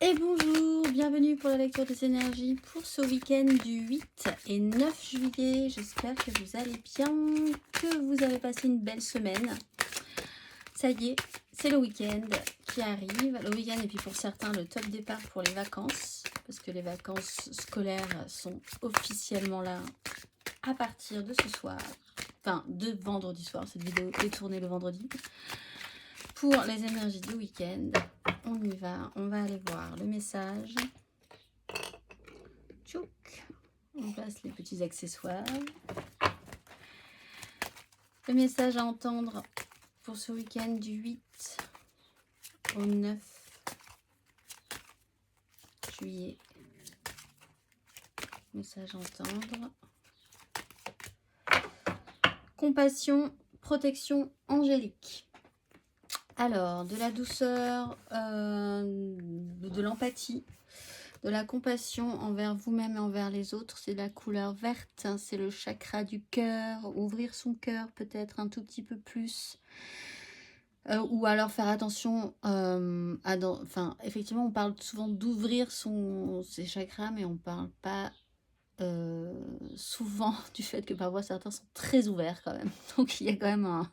Et bonjour, bienvenue pour la lecture des énergies pour ce week-end du 8 et 9 juillet. J'espère que vous allez bien, que vous avez passé une belle semaine. Ça y est, c'est le week-end qui arrive. Le week-end et puis pour certains le top départ pour les vacances. Parce que les vacances scolaires sont officiellement là à partir de ce soir. Enfin, de vendredi soir. Cette vidéo est tournée le vendredi. Pour les énergies du week-end, on y va. On va aller voir le message. Tchouk. On place les petits accessoires. Le message à entendre pour ce week-end du 8 au 9 juillet. Message à entendre. Compassion, protection angélique. Alors, de la douceur, de l'empathie, de la compassion envers vous-même et envers les autres. C'est la couleur verte, hein, c'est le chakra du cœur. Ouvrir son cœur peut-être un tout petit peu plus. Ou alors faire attention enfin, effectivement, on parle souvent d'ouvrir ses chakras, mais on parle pas souvent du fait que parfois certains sont très ouverts quand même. Donc il y a quand même un...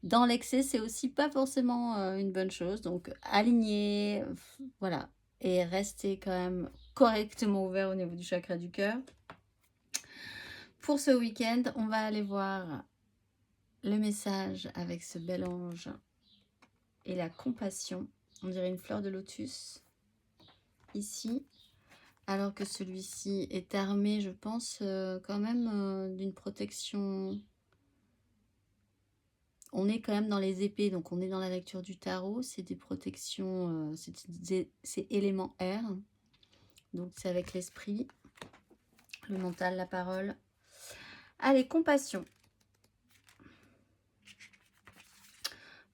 Dans l'excès, c'est aussi pas forcément une bonne chose. Donc aligner, voilà. Et rester quand même correctement ouvert au niveau du chakra du cœur. Pour ce week-end, on va aller voir le message avec ce bel ange et la compassion. On dirait une fleur de lotus ici. Alors que celui-ci est armé, je pense, quand même d'une protection. On est quand même dans les épées, donc on est dans la lecture du tarot. C'est des protections, c'est élément air. Donc c'est avec l'esprit, le mental, la parole. Allez, compassion.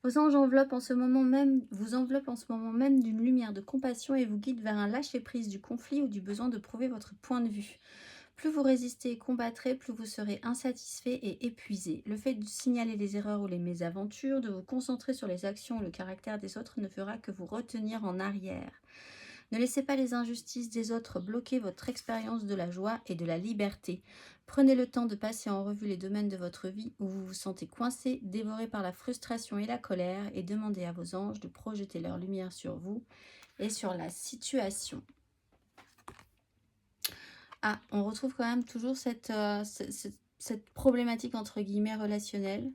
Vos anges enveloppent en ce moment même, vous enveloppent en ce moment même d'une lumière de compassion et vous guident vers un lâcher-prise du conflit ou du besoin de prouver votre point de vue. Plus vous résistez et combattrez, plus vous serez insatisfait et épuisé. Le fait de signaler les erreurs ou les mésaventures, de vous concentrer sur les actions ou le caractère des autres ne fera que vous retenir en arrière. Ne laissez pas les injustices des autres bloquer votre expérience de la joie et de la liberté. Prenez le temps de passer en revue les domaines de votre vie où vous vous sentez coincé, dévoré par la frustration et la colère, et demandez à vos anges de projeter leur lumière sur vous et sur la situation. Ah, on retrouve quand même toujours cette problématique entre guillemets relationnelle.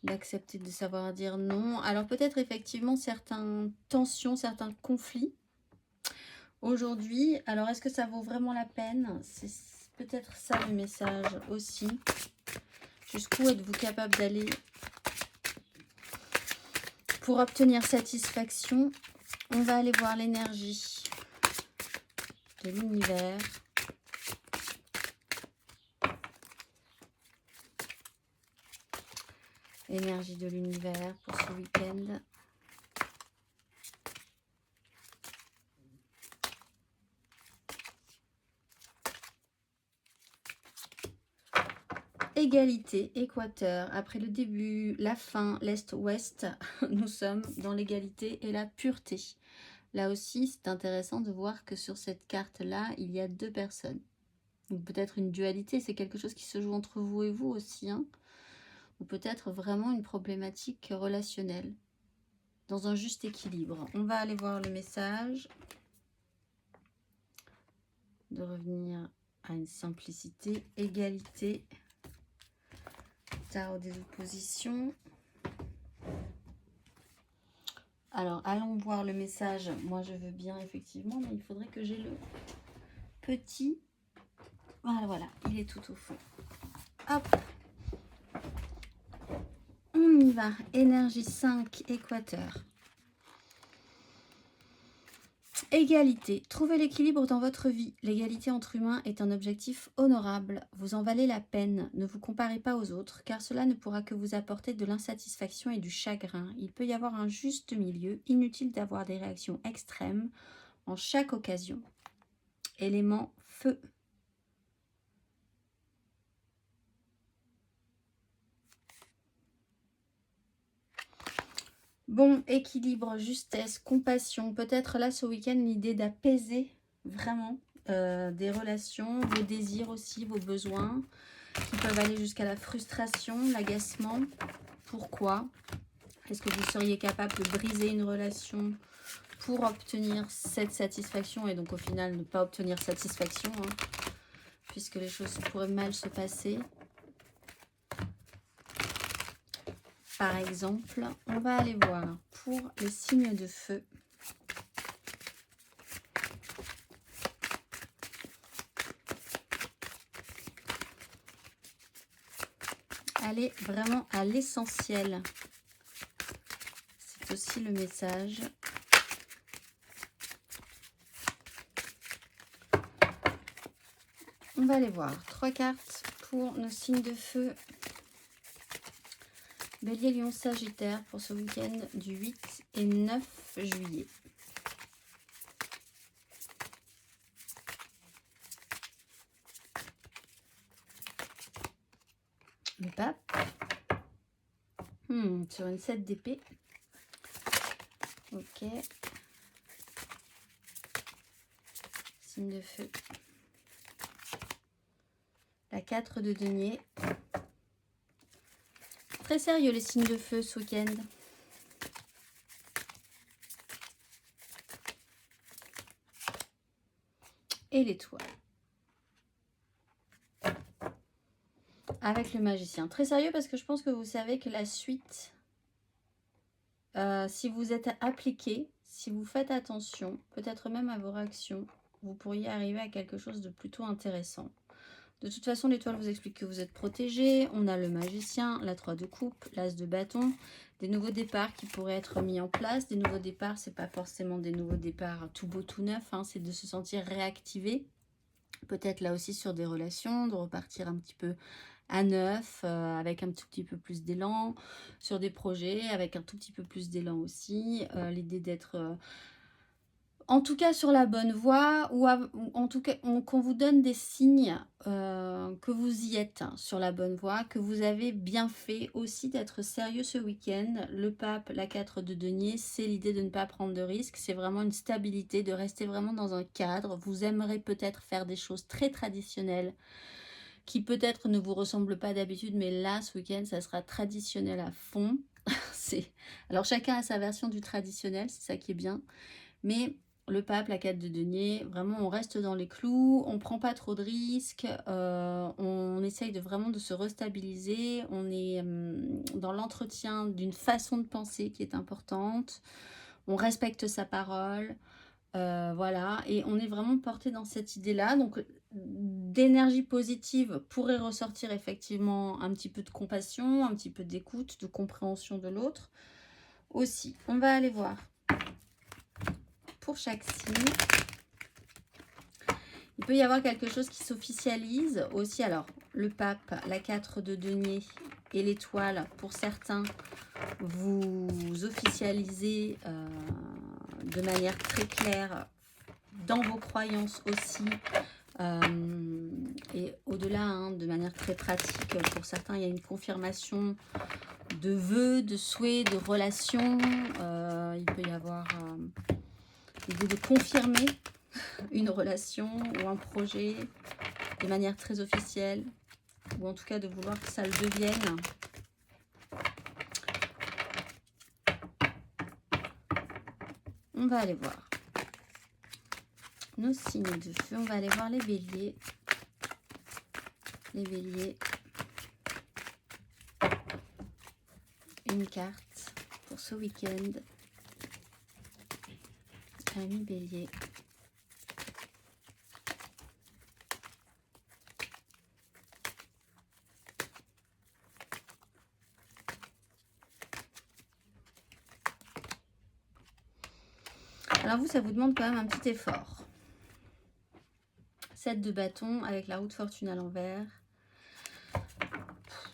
D'accepter de savoir dire non. Alors peut-être effectivement certaines tensions, certains conflits. Aujourd'hui, alors est-ce que ça vaut vraiment la peine? C'est peut-être ça le message aussi. Jusqu'où êtes-vous capable d'aller pour obtenir satisfaction? On va aller voir l'énergie de l'univers. Énergie de l'univers pour ce week-end. Égalité, équateur. Après le début, la fin, l'est-ouest, nous sommes dans l'égalité et la pureté. Là aussi, c'est intéressant de voir que sur cette carte-là, il y a deux personnes. Donc peut-être une dualité, c'est quelque chose qui se joue entre vous et vous aussi, hein. Ou peut-être vraiment une problématique relationnelle, dans un juste équilibre. On va aller voir le message. De revenir à une simplicité, égalité. Tarot des oppositions. Alors, allons voir le message. Moi, je veux bien, effectivement, mais il faudrait que j'ai le petit. Voilà, il est tout au fond. Hop. On y va. Énergie 5, équateur. Égalité. Trouvez l'équilibre dans votre vie. L'égalité entre humains est un objectif honorable. Vous en valez la peine. Ne vous comparez pas aux autres, car cela ne pourra que vous apporter de l'insatisfaction et du chagrin. Il peut y avoir un juste milieu. Inutile d'avoir des réactions extrêmes en chaque occasion. Élément feu. Bon, équilibre, justesse, compassion. Peut-être là, ce week-end, l'idée d'apaiser vraiment des relations, vos désirs aussi, vos besoins, qui peuvent aller jusqu'à la frustration, l'agacement. Pourquoi? Est-ce que vous seriez capable de briser une relation pour obtenir cette satisfaction et donc au final ne pas obtenir satisfaction, hein, puisque les choses pourraient mal se passer? Par exemple, on va aller voir pour les signes de feu. Aller vraiment à l'essentiel. C'est aussi le message. On va aller voir 3 cartes pour nos signes de feu. Bélier, Lion, Sagittaire pour ce week-end du 8 et 9 juillet. Le pape. Sur une 7 d'épée. Ok. Signe de feu. La 4 de denier. Très sérieux les signes de feu ce week-end. Et l'étoile. Avec le magicien. Très sérieux parce que je pense que vous savez que la suite, si vous êtes appliqué, si vous faites attention, peut-être même à vos réactions, vous pourriez arriver à quelque chose de plutôt intéressant. De toute façon, l'étoile vous explique que vous êtes protégé. On a le magicien, la 3 de coupe, l'as de bâton. Des nouveaux départs qui pourraient être mis en place. Des nouveaux départs, c'est pas forcément des nouveaux départs tout beau, tout neuf. Hein, c'est de se sentir réactivé. Peut-être là aussi sur des relations, de repartir un petit peu à neuf, avec un tout petit peu plus d'élan. Sur des projets, avec un tout petit peu plus d'élan aussi. L'idée d'être... en tout cas sur la bonne voie, ou en tout cas qu'on vous donne des signes que vous y êtes sur la bonne voie, que vous avez bien fait aussi d'être sérieux ce week-end. Le pape, la 4 de denier, c'est l'idée de ne pas prendre de risques, c'est vraiment une stabilité, de rester vraiment dans un cadre. Vous aimerez peut-être faire des choses très traditionnelles, qui peut-être ne vous ressemblent pas d'habitude, mais là, ce week-end, ça sera traditionnel à fond. Alors chacun a sa version du traditionnel, c'est ça qui est bien, mais... Le pape, la 4 de denier, vraiment on reste dans les clous, on prend pas trop de risques, on essaye vraiment de se restabiliser, on est dans l'entretien d'une façon de penser qui est importante, on respecte sa parole, voilà, et on est vraiment porté dans cette idée-là, donc d'énergie positive pourrait ressortir effectivement un petit peu de compassion, un petit peu d'écoute, de compréhension de l'autre aussi. On va aller voir. Pour chaque signe, il peut y avoir quelque chose qui s'officialise aussi. Alors, le pape, la 4 de denier et l'étoile, pour certains, vous officialisez de manière très claire dans vos croyances aussi. Et au-delà, hein, de manière très pratique, pour certains, il y a une confirmation de vœux, de souhaits, de relations. Il peut y avoir... l'idée de confirmer une relation ou un projet de manière très officielle, ou en tout cas de vouloir que ça le devienne. On va aller voir nos signes de feu, on va aller voir les béliers. Les béliers. Une carte pour ce week-end. Ami bélier. Alors vous, ça vous demande quand même un petit effort. 7 de bâton avec la roue de fortune à l'envers.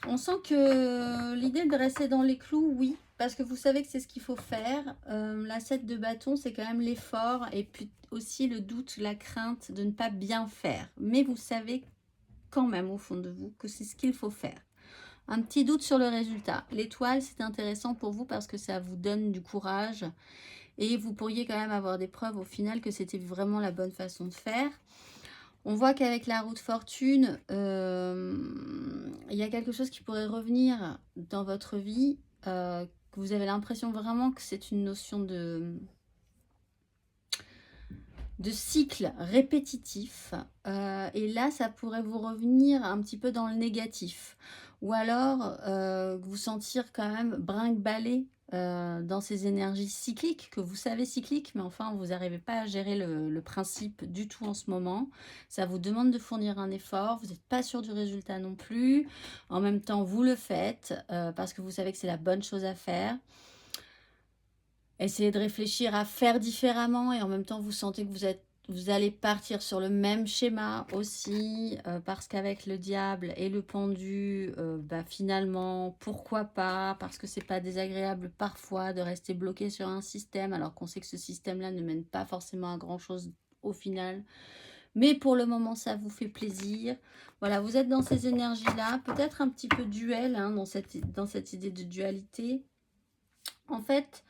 On sent que l'idée de rester dans les clous, oui, parce que vous savez que c'est ce qu'il faut faire. La 7 de bâton, c'est quand même l'effort et puis aussi le doute, la crainte de ne pas bien faire. Mais vous savez quand même au fond de vous que c'est ce qu'il faut faire. Un petit doute sur le résultat. L'étoile, c'est intéressant pour vous parce que ça vous donne du courage. Et vous pourriez quand même avoir des preuves au final que c'était vraiment la bonne façon de faire. On voit qu'avec la roue de fortune, il y a quelque chose qui pourrait revenir dans votre vie. Que vous avez l'impression vraiment que c'est une notion de cycle répétitif. Et là, ça pourrait vous revenir un petit peu dans le négatif. Ou alors, vous sentir quand même brinque-ballé dans ces énergies cycliques, que vous savez cycliques, mais enfin, vous n'arrivez pas à gérer le principe du tout en ce moment. Ça vous demande de fournir un effort, vous n'êtes pas sûr du résultat non plus. En même temps, vous le faites parce que vous savez que c'est la bonne chose à faire. Essayez de réfléchir à faire différemment et en même temps, vous sentez que vous allez partir sur le même schéma aussi, parce qu'avec le diable et le pendu, finalement, pourquoi pas, parce que c'est pas désagréable parfois de rester bloqué sur un système, alors qu'on sait que ce système-là ne mène pas forcément à grand-chose au final. Mais pour le moment, ça vous fait plaisir. Voilà, vous êtes dans ces énergies-là, peut-être un petit peu duel, hein, dans cette idée de dualité. En fait,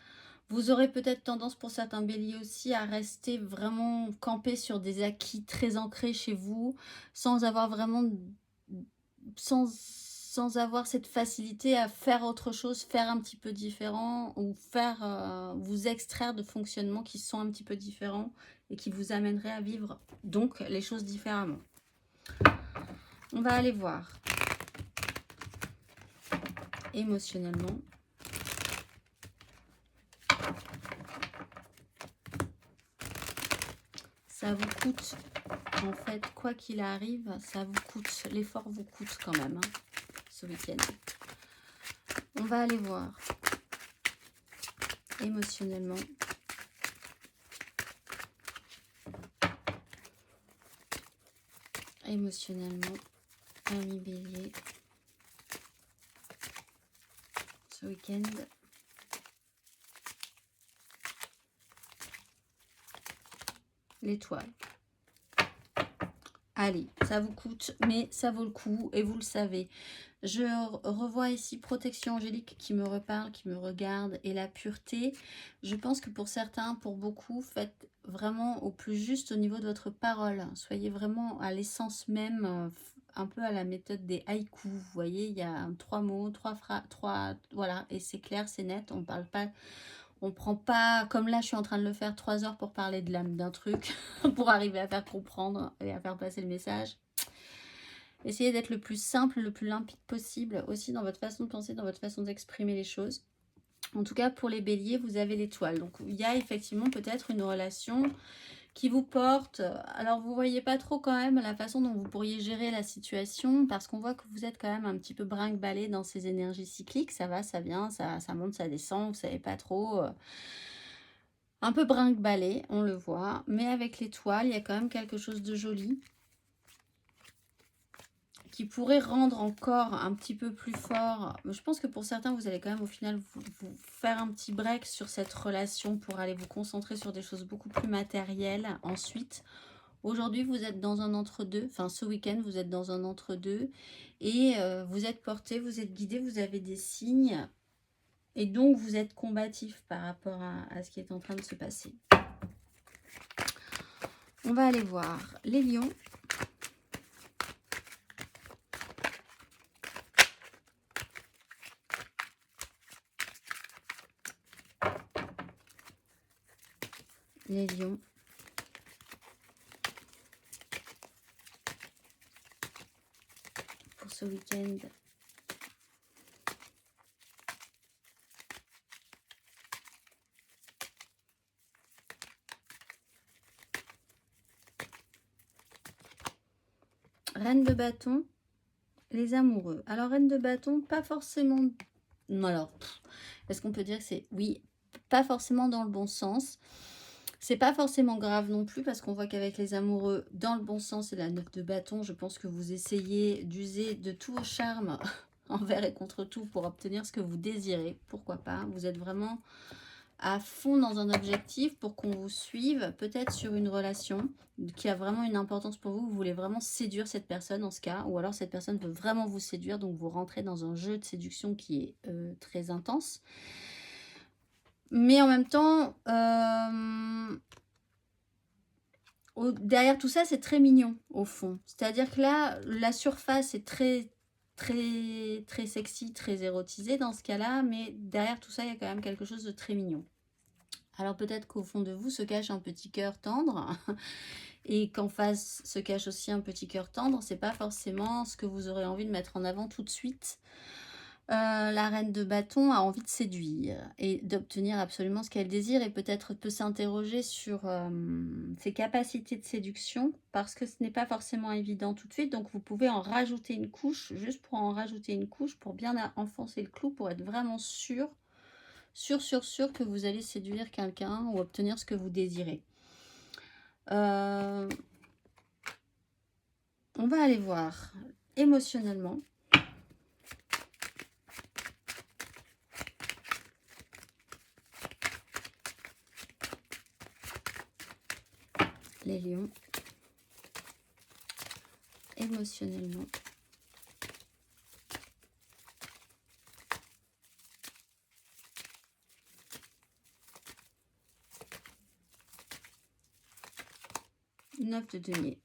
vous aurez peut-être tendance pour certains béliers aussi à rester vraiment campé sur des acquis très ancrés chez vous, sans avoir vraiment, sans avoir cette facilité à faire autre chose, faire un petit peu différent ou faire vous extraire de fonctionnements qui sont un petit peu différents et qui vous amèneraient à vivre donc les choses différemment. On va aller voir émotionnellement. Ça vous coûte, en fait, quoi qu'il arrive, ça vous coûte, l'effort vous coûte quand même, hein, ce week-end. On va aller voir émotionnellement. Émotionnellement, ami bélier, ce week-end. L'étoile. Allez, ça vous coûte, mais ça vaut le coup et vous le savez. Je revois ici protection angélique qui me reparle, qui me regarde et la pureté. Je pense que pour certains, pour beaucoup, faites vraiment au plus juste au niveau de votre parole. Soyez vraiment à l'essence même, un peu à la méthode des haïkus. Vous voyez, il y a 3 mots, 3 phrases, voilà, et c'est clair, c'est net. On parle pas. On prend pas, comme là je suis en train de le faire, 3 heures pour parler de l'âme d'un truc, pour arriver à faire comprendre et à faire passer le message. Essayez d'être le plus simple, le plus limpide possible, aussi dans votre façon de penser, dans votre façon d'exprimer les choses. En tout cas, pour les béliers, vous avez l'étoile. Donc, il y a effectivement peut-être une relation qui vous porte. Alors, vous ne voyez pas trop quand même la façon dont vous pourriez gérer la situation, parce qu'on voit que vous êtes quand même un petit peu brinque-ballé dans ces énergies cycliques. Ça va, ça vient, ça monte, ça descend, vous ne savez pas trop. Un peu brinque-ballé, on le voit. Mais avec l'étoile, il y a quand même quelque chose de joli qui pourrait rendre encore un petit peu plus fort. Je pense que pour certains, vous allez quand même au final vous faire un petit break sur cette relation pour aller vous concentrer sur des choses beaucoup plus matérielles ensuite. Aujourd'hui, vous êtes dans un entre-deux, enfin ce week-end, vous êtes dans un entre-deux et vous êtes porté, vous êtes guidé, vous avez des signes et donc vous êtes combatif par rapport à ce qui est en train de se passer. On va aller voir les lions. Les lions. Pour ce week-end. Reine de bâton, les amoureux. Alors, reine de bâton, pas forcément... Non, alors, est-ce qu'on peut dire que c'est... Oui, pas forcément dans le bon sens. C'est pas forcément grave non plus, parce qu'on voit qu'avec les amoureux, dans le bon sens, et la 9 de bâton, je pense que vous essayez d'user de tous vos charmes envers et contre tout pour obtenir ce que vous désirez. Pourquoi pas? Vous êtes vraiment à fond dans un objectif pour qu'on vous suive, peut-être sur une relation qui a vraiment une importance pour vous. Vous voulez vraiment séduire cette personne en ce cas, ou alors cette personne veut vraiment vous séduire, donc vous rentrez dans un jeu de séduction qui est très intense. Mais en même temps, derrière tout ça, c'est très mignon au fond. C'est-à-dire que là, la surface est très sexy, très érotisée dans ce cas-là, mais derrière tout ça, il y a quand même quelque chose de très mignon. Alors peut-être qu'au fond de vous se cache un petit cœur tendre et qu'en face se cache aussi un petit cœur tendre. C'est pas forcément ce que vous aurez envie de mettre en avant tout de suite. La reine de bâton a envie de séduire et d'obtenir absolument ce qu'elle désire et peut-être peut s'interroger sur ses capacités de séduction parce que ce n'est pas forcément évident tout de suite. Donc vous pouvez en rajouter une couche, juste pour en rajouter une couche, pour bien enfoncer le clou, pour être vraiment sûr que vous allez séduire quelqu'un ou obtenir ce que vous désirez. On va aller voir émotionnellement. Les lions. Émotionnellement. Neuf de denier.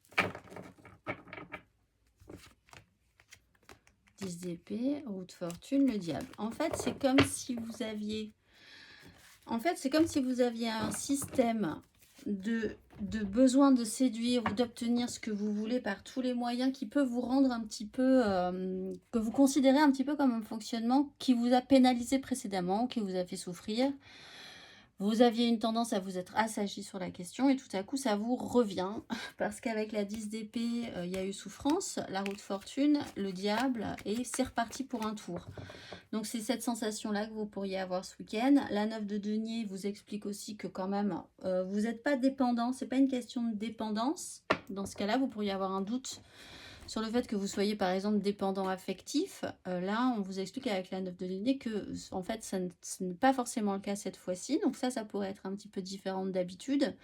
10 d'épée, roue de fortune, le diable. En fait, c'est comme si vous aviez... un système de besoin de séduire ou d'obtenir ce que vous voulez par tous les moyens qui peut vous rendre un petit peu... que vous considérez un petit peu comme un fonctionnement qui vous a pénalisé précédemment, qui vous a fait souffrir. Vous aviez une tendance à vous être assagi sur la question et tout à coup ça vous revient parce qu'avec la 10 d'épée, il y a eu souffrance, la roue de fortune, le diable et c'est reparti pour un tour. Donc c'est cette sensation-là que vous pourriez avoir ce week-end. La 9 de denier vous explique aussi que quand même vous n'êtes pas dépendant, c'est pas une question de dépendance. Dans ce cas-là, vous pourriez avoir un doute sur le fait que vous soyez par exemple dépendant affectif. Là, on vous explique avec la 9 de denier que en fait, ce n'est pas forcément le cas cette fois-ci. Donc ça pourrait être un petit peu différent d'habitude.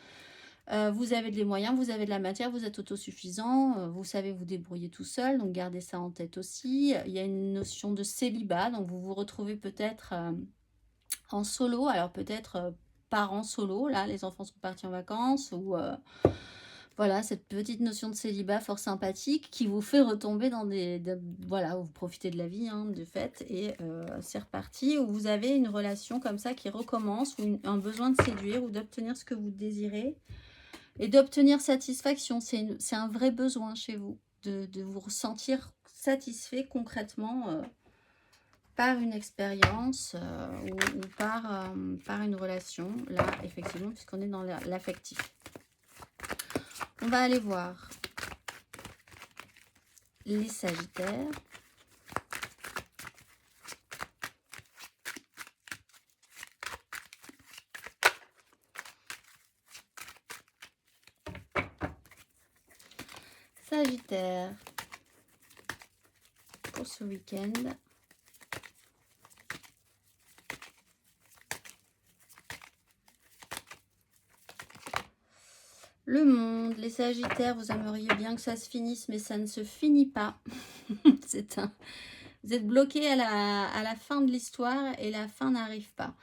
Vous avez des moyens, vous avez de la matière, vous êtes autosuffisant, vous savez vous débrouiller tout seul, donc gardez ça en tête aussi. Il y a une notion de célibat, donc vous vous retrouvez peut-être en solo, alors peut-être parents solo, là les enfants sont partis en vacances, ou voilà, cette petite notion de célibat fort sympathique qui vous fait retomber dans voilà, vous profitez de la vie, hein, de fait, et c'est reparti, où vous avez une relation comme ça qui recommence, ou un besoin de séduire ou d'obtenir ce que vous désirez, et d'obtenir satisfaction. C'est un vrai besoin chez vous, de vous ressentir satisfait concrètement par une expérience ou par une relation, là, effectivement, puisqu'on est dans l'affectif. On va aller voir les Sagittaires. Sagittaire, pour ce week-end. Le monde, les Sagittaires, vous aimeriez bien que ça se finisse, mais ça ne se finit pas. Vous êtes bloqué à la fin de l'histoire et la fin n'arrive pas.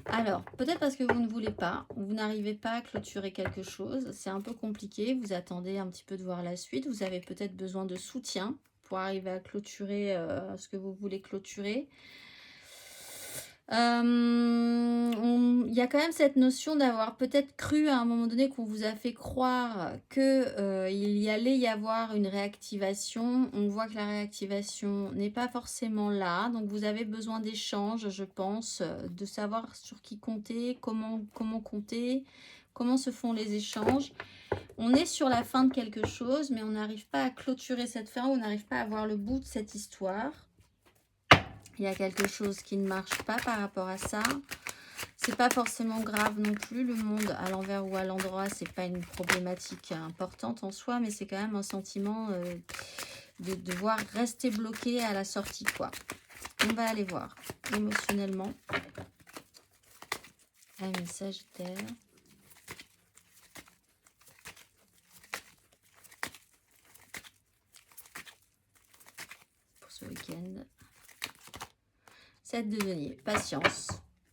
Alors, peut-être parce que vous ne voulez pas, vous n'arrivez pas à clôturer quelque chose, c'est un peu compliqué, vous attendez un petit peu de voir la suite, vous avez peut-être besoin de soutien pour arriver à clôturer ce que vous voulez clôturer. Il y a quand même cette notion d'avoir peut-être cru à un moment donné qu'on vous a fait croire qu'il y allait y avoir une réactivation. On voit que la réactivation n'est pas forcément là. Donc vous avez besoin d'échanges, je pense, de savoir sur qui compter, comment compter, comment se font les échanges. On est sur la fin de quelque chose, mais on n'arrive pas à clôturer cette fin, on n'arrive pas à voir le bout de cette histoire. Il y a quelque chose qui ne marche pas par rapport à ça. C'est pas forcément grave non plus. Le monde à l'envers ou à l'endroit, c'est pas une problématique importante en soi, mais c'est quand même un sentiment de devoir rester bloqué à la sortie, quoi. On va aller voir émotionnellement. Amis Sagittaire. Pour ce week-end. 7 de denier. Patience.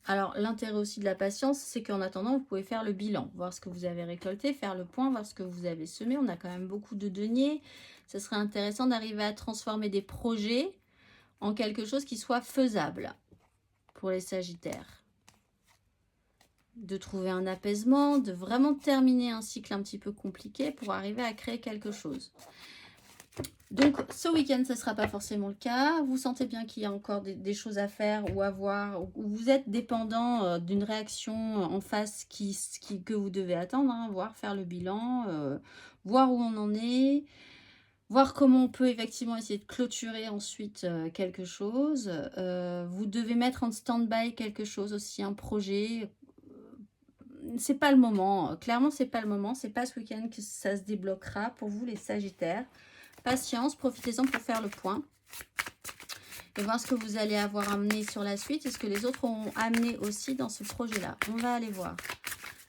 Alors, l'intérêt aussi de la patience, c'est qu'en attendant, vous pouvez faire le bilan, voir ce que vous avez récolté, faire le point, voir ce que vous avez semé. On a quand même beaucoup de deniers. Ce serait intéressant d'arriver à transformer des projets en quelque chose qui soit faisable pour les Sagittaires. De trouver un apaisement, de vraiment terminer un cycle un petit peu compliqué pour arriver à créer quelque chose. Donc, ce week-end, ce ne sera pas forcément le cas. Vous sentez bien qu'il y a encore des choses à faire ou à voir, ou vous êtes dépendant d'une réaction en face que vous devez attendre, hein, voir faire le bilan, voir où on en est, voir comment on peut effectivement essayer de clôturer ensuite quelque chose. Vous devez mettre en stand-by quelque chose aussi, un projet. C'est pas le moment. Clairement, c'est pas le moment. C'est pas ce week-end que ça se débloquera pour vous, les Sagittaires. Patience, profitez-en pour faire le point. Et voir ce que vous allez avoir amené sur la suite et ce que les autres ont amené aussi dans ce projet-là. On va aller voir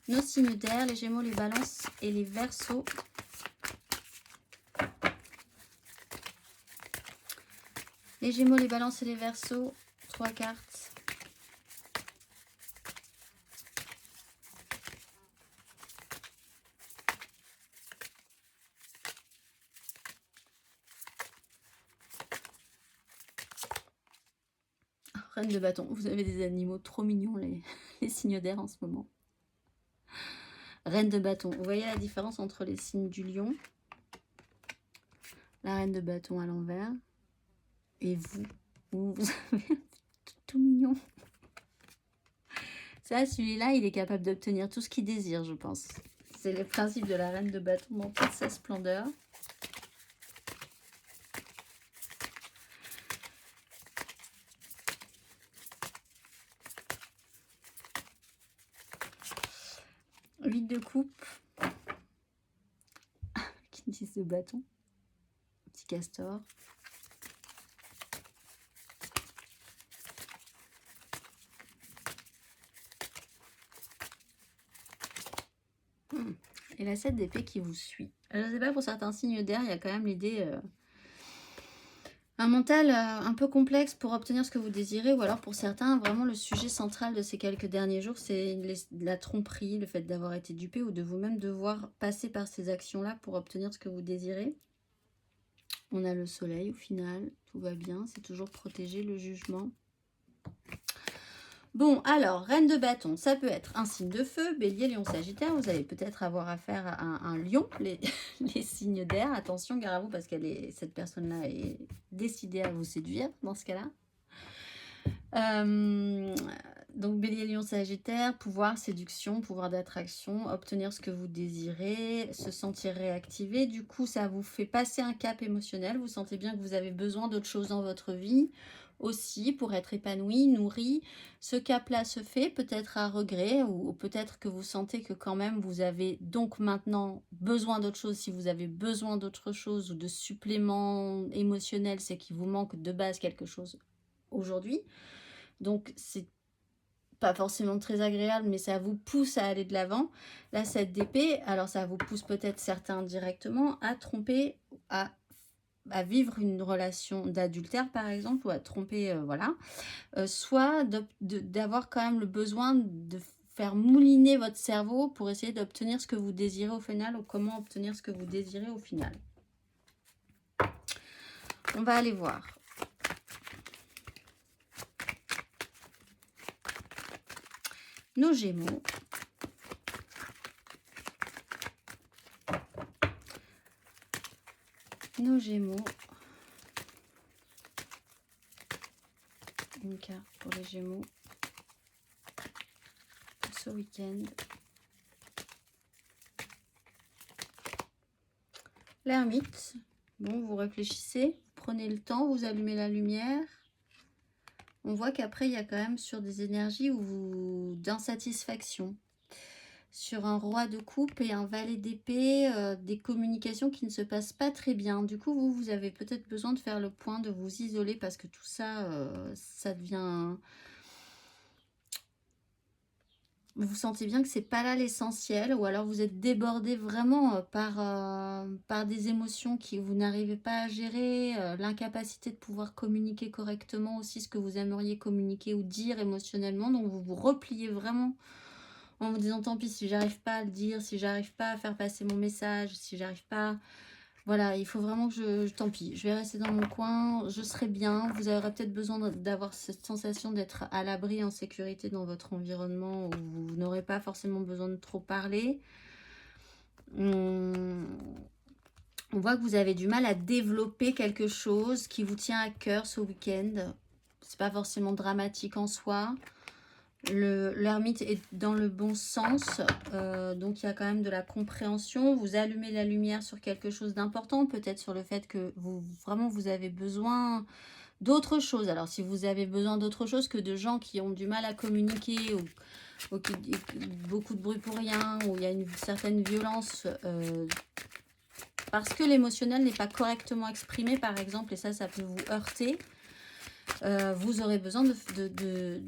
nos signes d'air, les Gémeaux, les Balances et les Verseaux. Les Gémeaux, les Balances et les Verseaux, 3 cartes. Reine de bâton, vous avez des animaux trop mignons, les signes d'air en ce moment. Reine de bâton, vous voyez la différence entre les signes du lion, la reine de bâton à l'envers, et vous avez tout mignon. Ça, celui-là, il est capable d'obtenir tout ce qu'il désire, je pense. C'est le principe de la reine de bâton dans toute sa splendeur. Huit de coupe. Qui dit ce bâton. Petit castor. Et la 7 d'épée qui vous suit. Je ne sais pas, pour certains signes d'air, il y a quand même l'idée... un mental un peu complexe pour obtenir ce que vous désirez, ou alors pour certains, vraiment le sujet central de ces quelques derniers jours, c'est la tromperie, le fait d'avoir été dupé ou de vous-même devoir passer par ces actions-là pour obtenir ce que vous désirez. On a le soleil au final, tout va bien, c'est toujours protégé, le jugement. Bon, alors, reine de bâton, ça peut être un signe de feu, bélier, lion, sagittaire. Vous allez peut-être avoir affaire à un lion, les signes d'air. Attention, gare à vous, parce que cette personne-là est décidée à vous séduire dans ce cas-là. Donc, bélier, lion, sagittaire, pouvoir, séduction, pouvoir d'attraction, obtenir ce que vous désirez, se sentir réactivé. Du coup, ça vous fait passer un cap émotionnel. Vous sentez bien que vous avez besoin d'autre chose dans votre vie aussi pour être épanoui, nourri. Ce cap-là se fait peut-être à regret, ou peut-être que vous sentez que quand même vous avez donc maintenant besoin d'autre chose. Si vous avez besoin d'autre chose ou de supplément émotionnel, c'est qu'il vous manque de base quelque chose aujourd'hui. Donc c'est pas forcément très agréable, mais ça vous pousse à aller de l'avant. La 7 d'épée, alors ça vous pousse peut-être certains directement à tromper, à vivre une relation d'adultère par exemple, ou à tromper, voilà. Soit d'avoir quand même le besoin de faire mouliner votre cerveau pour essayer d'obtenir ce que vous désirez au final, ou comment obtenir ce que vous désirez au final. On va aller voir. Nos Gémeaux. Nos Gémeaux. Une carte pour les Gémeaux. Ce week-end. L'ermite. Bon, vous réfléchissez, vous prenez le temps, vous allumez la lumière. On voit qu'après, il y a quand même sur des énergies d'insatisfaction. Sur un roi de coupe et un valet d'épée, des communications qui ne se passent pas très bien. Du coup, vous avez peut-être besoin de faire le point, de vous isoler, parce que tout ça, ça devient... vous sentez bien que c'est pas là l'essentiel, ou alors vous êtes débordé vraiment par des émotions qui vous n'arrivez pas à gérer, l'incapacité de pouvoir communiquer correctement aussi ce que vous aimeriez communiquer ou dire émotionnellement, donc vous vous repliez vraiment en vous disant tant pis si j'arrive pas à le dire, si j'arrive pas à faire passer mon message, si j'arrive pas... Voilà, il faut vraiment que tant pis, je vais rester dans mon coin, je serai bien. Vous aurez peut-être besoin d'avoir cette sensation d'être à l'abri, en sécurité dans votre environnement où vous n'aurez pas forcément besoin de trop parler. On voit que vous avez du mal à développer quelque chose qui vous tient à cœur ce week-end. C'est pas forcément dramatique en soi. L'ermite est dans le bon sens, donc il y a quand même de la compréhension. Vous allumez la lumière sur quelque chose d'important, peut-être sur le fait que vous avez besoin d'autre chose. Alors si vous avez besoin d'autre chose que de gens qui ont du mal à communiquer, ou beaucoup de bruit pour rien, où il y a une certaine violence, parce que l'émotionnel n'est pas correctement exprimé par exemple, et ça peut vous heurter. Vous aurez besoin de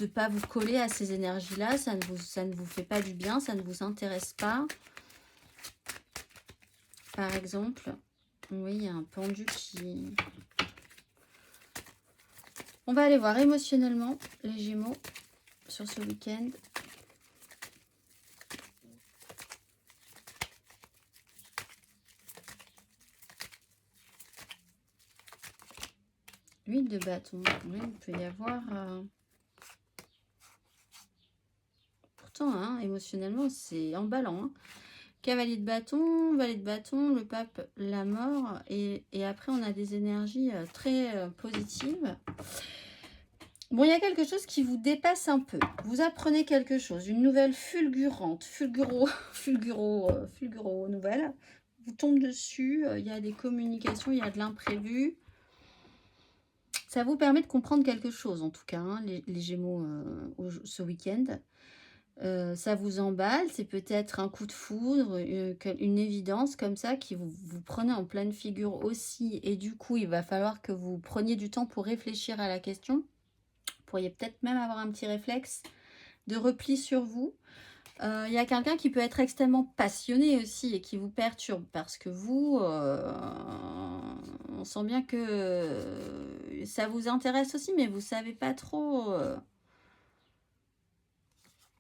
ne pas vous coller à ces énergies-là. Ça ne vous fait pas du bien, ça ne vous intéresse pas. Par exemple, oui, il y a un pendu qui... On va aller voir émotionnellement les Gémeaux sur ce week-end. L'huile de bâton, oui, il peut y avoir... Pourtant, hein, émotionnellement, c'est emballant. Hein. Cavalier de bâton, valet de bâton, le pape, la mort. Et après, on a des énergies très positives. Bon, il y a quelque chose qui vous dépasse un peu. Vous apprenez quelque chose, une nouvelle fulgurante, fulguro nouvelle. Vous tombe dessus, il y a des communications, il y a de l'imprévu. Ça vous permet de comprendre quelque chose, en tout cas, hein, les Gémeaux, ce week-end. Ça vous emballe, c'est peut-être un coup de foudre, une évidence comme ça qui vous prenez en pleine figure aussi. Et du coup, il va falloir que vous preniez du temps pour réfléchir à la question. Vous pourriez peut-être même avoir un petit réflexe de repli sur vous. Il y a quelqu'un qui peut être extrêmement passionné aussi et qui vous perturbe parce que vous, on sent bien que ça vous intéresse aussi, mais vous savez pas trop.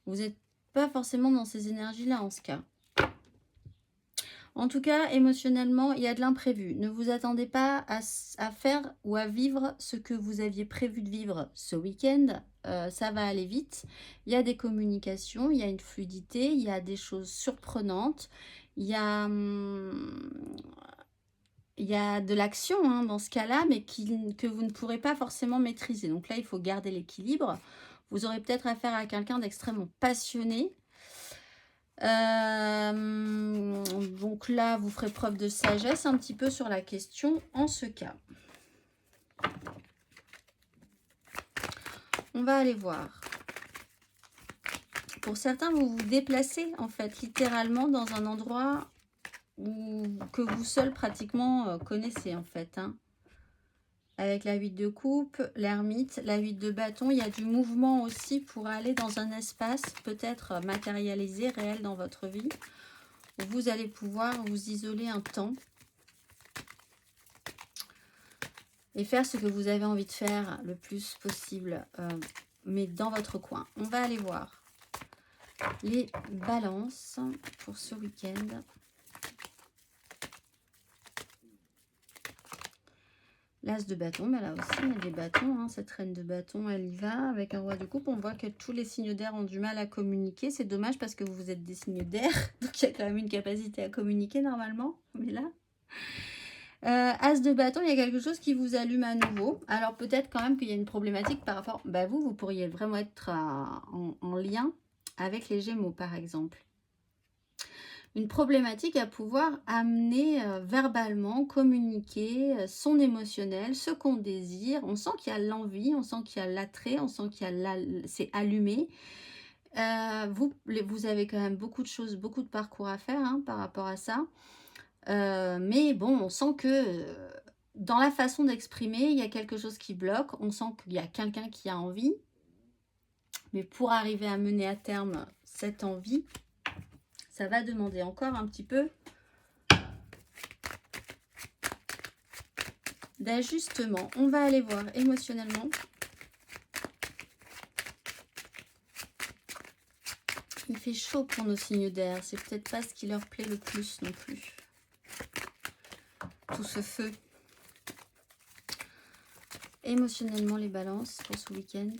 Vous n'êtes pas forcément dans ces énergies-là en ce cas. En tout cas, émotionnellement, il y a de l'imprévu. Ne vous attendez pas à faire ou à vivre ce que vous aviez prévu de vivre ce week-end. Ça va aller vite. Il y a des communications, il y a une fluidité, il y a des choses surprenantes. Il y a de l'action hein, dans ce cas-là, mais que vous ne pourrez pas forcément maîtriser. Donc là, il faut garder l'équilibre. Vous aurez peut-être affaire à quelqu'un d'extrêmement passionné. Donc là, vous ferez preuve de sagesse un petit peu sur la question en ce cas. On va aller voir. Pour certains, vous vous déplacez en fait littéralement dans un endroit que vous seul pratiquement connaissez en fait. Hein. Avec la 8 de coupe, l'ermite, la 8 de bâton, il y a du mouvement aussi pour aller dans un espace peut-être matérialisé, réel dans votre vie. Où vous allez pouvoir vous isoler un temps et faire ce que vous avez envie de faire le plus possible, mais dans votre coin. On va aller voir les balances pour ce week-end. L'as de bâton, mais là aussi il y a des bâtons, hein. Cette reine de bâton, elle y va. Avec un roi de coupe, on voit que tous les signes d'air ont du mal à communiquer. C'est dommage parce que vous êtes des signes d'air, donc il y a quand même une capacité à communiquer normalement. Mais là, As de bâton, il y a quelque chose qui vous allume à nouveau. Alors peut-être quand même qu'il y a une problématique par rapport... Bah vous pourriez vraiment être en lien avec les Gémeaux par exemple. Une problématique à pouvoir amener verbalement, communiquer son émotionnel, ce qu'on désire. On sent qu'il y a l'envie, on sent qu'il y a l'attrait, on sent qu'il y a c'est allumé. Vous avez quand même beaucoup de choses, beaucoup de parcours à faire hein, par rapport à ça. Mais bon, on sent que dans la façon d'exprimer, il y a quelque chose qui bloque. On sent qu'il y a quelqu'un qui a envie, Mais pour arriver à mener à terme cette envie, ça va demander encore un petit peu d'ajustement. On va aller voir émotionnellement. Il fait chaud pour nos signes d'air. C'est peut-être pas ce qui leur plaît le plus non plus. Tout ce feu. Émotionnellement, les balances pour ce week-end.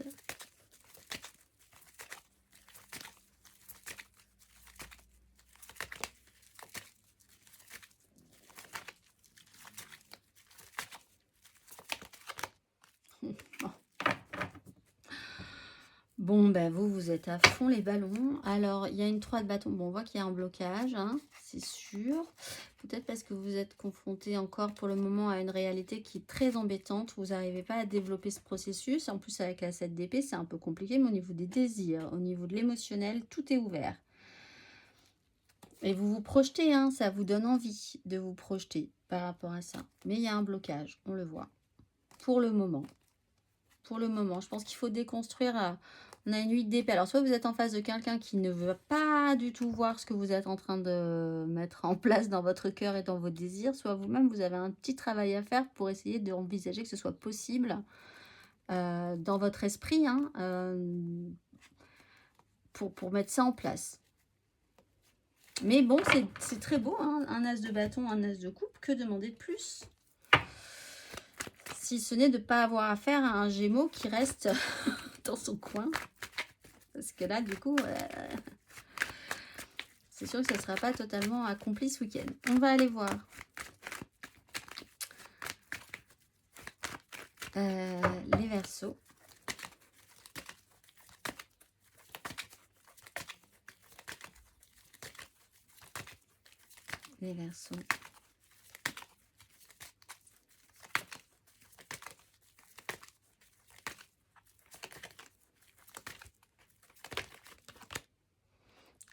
Bon, ben vous êtes à fond les ballons. Alors, il y a une 3 de bâton. Bon, on voit qu'il y a un blocage, hein, c'est sûr. Peut-être parce que vous êtes confronté encore pour le moment à une réalité qui est très embêtante. Vous n'arrivez pas à développer ce processus. En plus, avec la 7 d'épée, c'est un peu compliqué. Mais au niveau des désirs, au niveau de l'émotionnel, tout est ouvert. Et vous vous projetez, hein, ça vous donne envie de vous projeter par rapport à ça. Mais il y a un blocage, on le voit. Pour le moment. Pour le moment, je pense qu'il faut déconstruire. On a une 8 d'épée. Alors, soit vous êtes en face de quelqu'un qui ne veut pas du tout voir ce que vous êtes en train de mettre en place dans votre cœur et dans vos désirs, soit vous-même, vous avez un petit travail à faire pour essayer d'envisager que ce soit possible dans votre esprit, hein, pour mettre ça en place. Mais bon, c'est très beau, hein, un as de bâton, un as de coupe. Que demander de plus? Si ce n'est de ne pas avoir affaire à un Gémeaux qui reste dans son coin. Parce que là, du coup, c'est sûr que ça ne sera pas totalement accompli ce week-end. On va aller voir. Les Verseaux. Les Verseaux.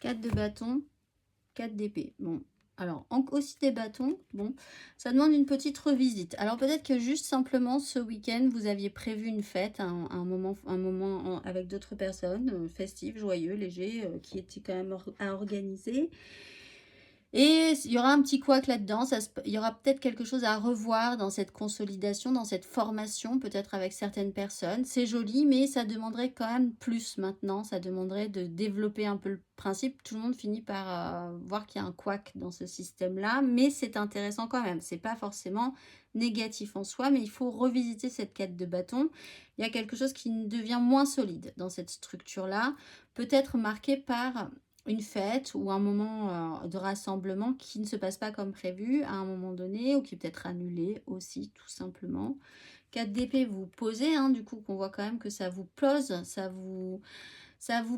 Quatre de bâton, 4 d'épée. Bon, alors aussi des bâtons. Bon, ça demande une petite revisite. Alors peut-être que juste simplement ce week-end, vous aviez prévu une fête, un moment avec d'autres personnes, festif, joyeux, léger, qui était quand même à organiser. Et il y aura un petit couac là-dedans, il y aura peut-être quelque chose à revoir dans cette consolidation, dans cette formation, peut-être avec certaines personnes. C'est joli, mais ça demanderait quand même plus maintenant. Ça demanderait de développer un peu le principe. Tout le monde finit par voir qu'il y a un couac dans ce système-là, mais c'est intéressant quand même. C'est pas forcément négatif en soi, mais il faut revisiter cette quête de bâton. Il y a quelque chose qui devient moins solide dans cette structure-là, peut-être marqué par une fête ou un moment de rassemblement qui ne se passe pas comme prévu à un moment donné ou qui peut être annulé aussi tout simplement. 4 d'épée, vous posez, hein, du coup qu'on voit quand même que ça vous pose, ça vous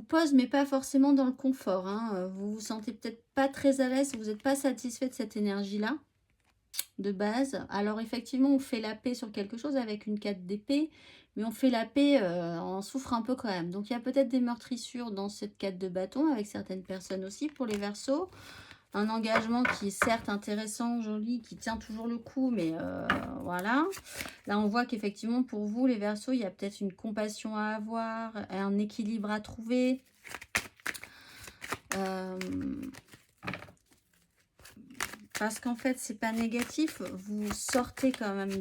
pose mais pas forcément dans le confort. Hein. Vous vous sentez peut-être pas très à l'aise, vous n'êtes pas satisfait de cette énergie-là de base. Alors effectivement, on fait la paix sur quelque chose avec une 4 d'épée, mais on fait la paix, on souffre un peu quand même. Donc il y a peut-être des meurtrissures dans cette 4 de bâton avec certaines personnes aussi pour les Verseaux. Un engagement qui est certes intéressant, joli, qui tient toujours le coup, mais voilà. Là, on voit qu'effectivement, pour vous, les Verseaux, il y a peut-être une compassion à avoir, un équilibre à trouver. Parce qu'en fait, c'est pas négatif. Vous sortez quand même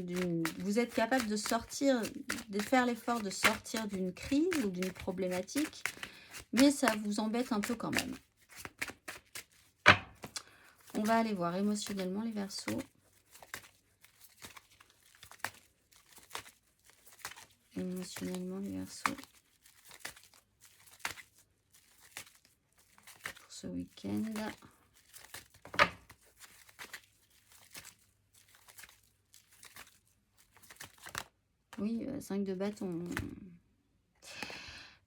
vous êtes capable de sortir, de faire l'effort de sortir d'une crise ou d'une problématique, mais ça vous embête un peu quand même. On va aller voir émotionnellement les Verseaux. Émotionnellement les Verseaux. Pour ce week-end. Oui, 5 de bâton.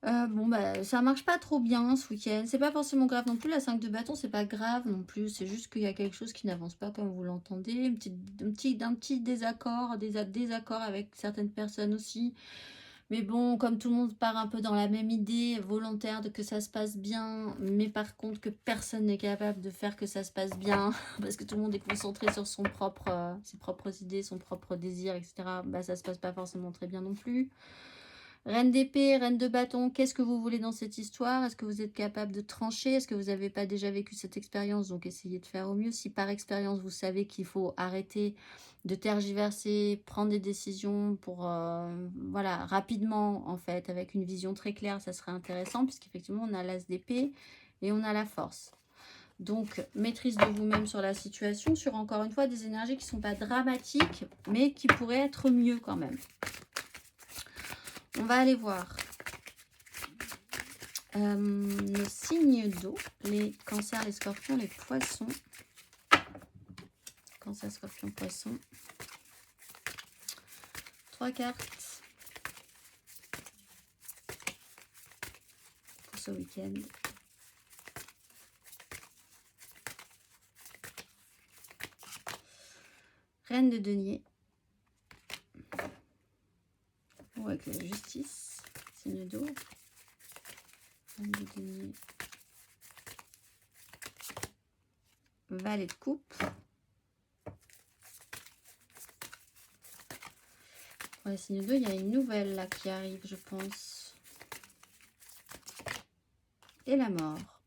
Bon, bah, ça marche pas trop bien ce week-end. C'est pas forcément grave non plus. La 5 de bâton, c'est pas grave non plus. C'est juste qu'il y a quelque chose qui n'avance pas comme vous l'entendez. Un petit désaccord, des désaccords avec certaines personnes aussi. Mais bon, comme tout le monde part un peu dans la même idée volontaire de que ça se passe bien, mais par contre que personne n'est capable de faire que ça se passe bien, parce que tout le monde est concentré sur ses propres idées, son propre désir, etc., bah, ça se passe pas forcément très bien non plus. Reine d'épée, reine de bâton, qu'est-ce que vous voulez dans cette histoire? Est-ce que vous êtes capable de trancher? Est-ce que vous n'avez pas déjà vécu cette expérience? Donc essayez de faire au mieux. Si par expérience vous savez qu'il faut arrêter de tergiverser, prendre des décisions pour voilà, rapidement en fait, avec une vision très claire, ça serait intéressant puisqu'effectivement on a l'as d'épée et on a la force. Donc maîtrise de vous-même sur la situation, sur encore une fois des énergies qui ne sont pas dramatiques mais qui pourraient être mieux quand même. On va aller voir nos signes d'eau, les cancers, les scorpions, les poissons. Cancer, scorpion, poisson. 3 cartes pour ce week-end. Reine de denier. Ou avec la justice. Signe d'eau. Reine de denier. Valet de coupe. Pour les signes d'eau, il y a une nouvelle là qui arrive, je pense. Et la mort.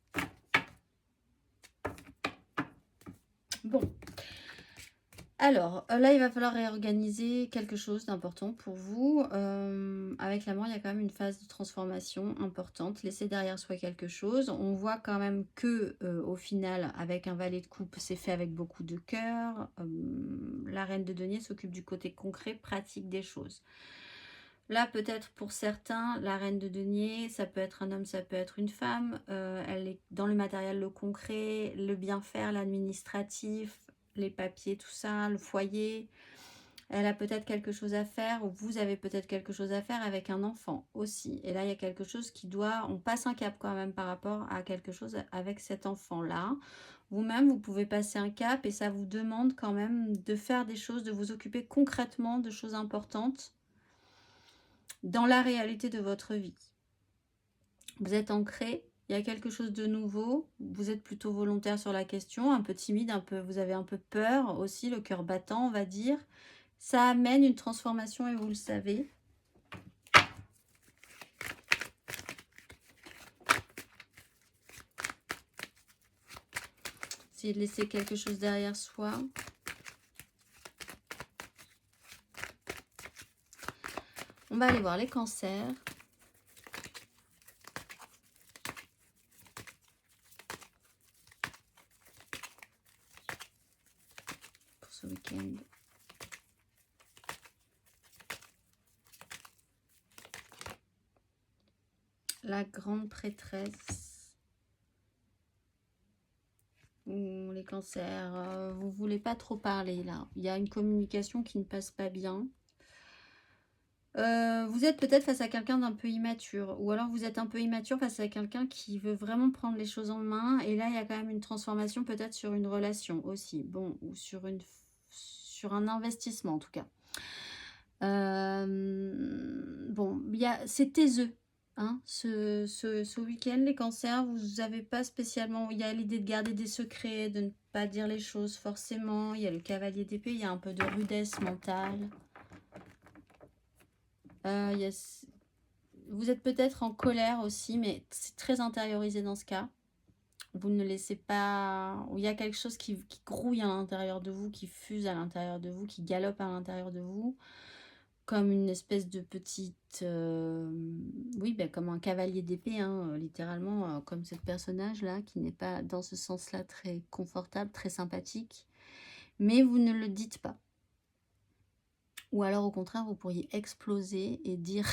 Bon. Alors, là, il va falloir réorganiser quelque chose d'important pour vous. Avec la mort, il y a quand même une phase de transformation importante. Laissez derrière soi quelque chose. On voit quand même que, au final, avec un valet de coupe, c'est fait avec beaucoup de cœur. La reine de denier s'occupe du côté concret, pratique des choses. Là, peut-être pour certains, la reine de denier, ça peut être un homme, ça peut être une femme. Elle est dans le matériel, le concret, le bien faire, l'administratif, les papiers, tout ça, le foyer. Elle a peut-être quelque chose à faire, ou vous avez peut-être quelque chose à faire avec un enfant aussi. Et là, il y a quelque chose qui doit... On passe un cap quand même par rapport à quelque chose avec cet enfant-là. Vous-même, vous pouvez passer un cap et ça vous demande quand même de faire des choses, de vous occuper concrètement de choses importantes dans la réalité de votre vie. Vous êtes ancré. Il y a quelque chose de nouveau, vous êtes plutôt volontaire sur la question, un peu timide, vous avez un peu peur aussi, le cœur battant, on va dire. Ça amène une transformation et vous le savez. Essayez de laisser quelque chose derrière soi. On va aller voir les cancers. Pour ce week-end. La grande prêtresse. Ou les cancers, vous voulez pas trop parler là. Il y a une communication qui ne passe pas bien. Vous êtes peut-être face à quelqu'un d'un peu immature. Ou alors vous êtes un peu immature face à quelqu'un qui veut vraiment prendre les choses en main. Et là, il y a quand même une transformation peut-être sur une relation aussi. Bon, ou sur un investissement en tout cas. Bon, c'est taiseux. Hein, ce week-end, les cancers, vous n'avez pas spécialement... Il y a l'idée de garder des secrets, de ne pas dire les choses forcément. Il y a le cavalier d'épée, il y a un peu de rudesse mentale. Vous êtes peut-être en colère aussi, mais c'est très intériorisé dans ce cas. Vous ne laissez pas... Il y a quelque chose qui grouille à l'intérieur de vous, qui fuse à l'intérieur de vous, qui galope à l'intérieur de vous. Comme une espèce de petite... oui, comme un cavalier d'épée, hein, littéralement, comme ce personnage-là, qui n'est pas dans ce sens-là très confortable, très sympathique. Mais vous ne le dites pas. Ou alors, au contraire, vous pourriez exploser et dire...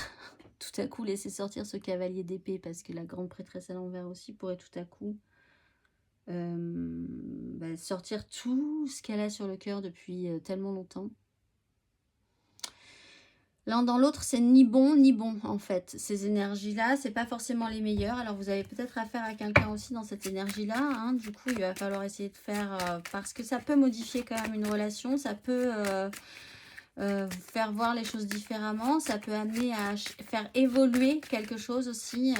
tout à coup laisser sortir ce cavalier d'épée, parce que la grande prêtresse à l'envers aussi pourrait tout à coup sortir tout ce qu'elle a sur le cœur depuis tellement longtemps. L'un dans l'autre, c'est ni bon ni bon en fait. Ces énergies-là, c'est pas forcément les meilleures. Alors vous avez peut-être affaire à quelqu'un aussi dans cette énergie-là. Hein. Du coup, il va falloir essayer de faire... parce que ça peut modifier quand même une relation, ça peut... faire voir les choses différemment, ça peut amener à faire évoluer quelque chose aussi,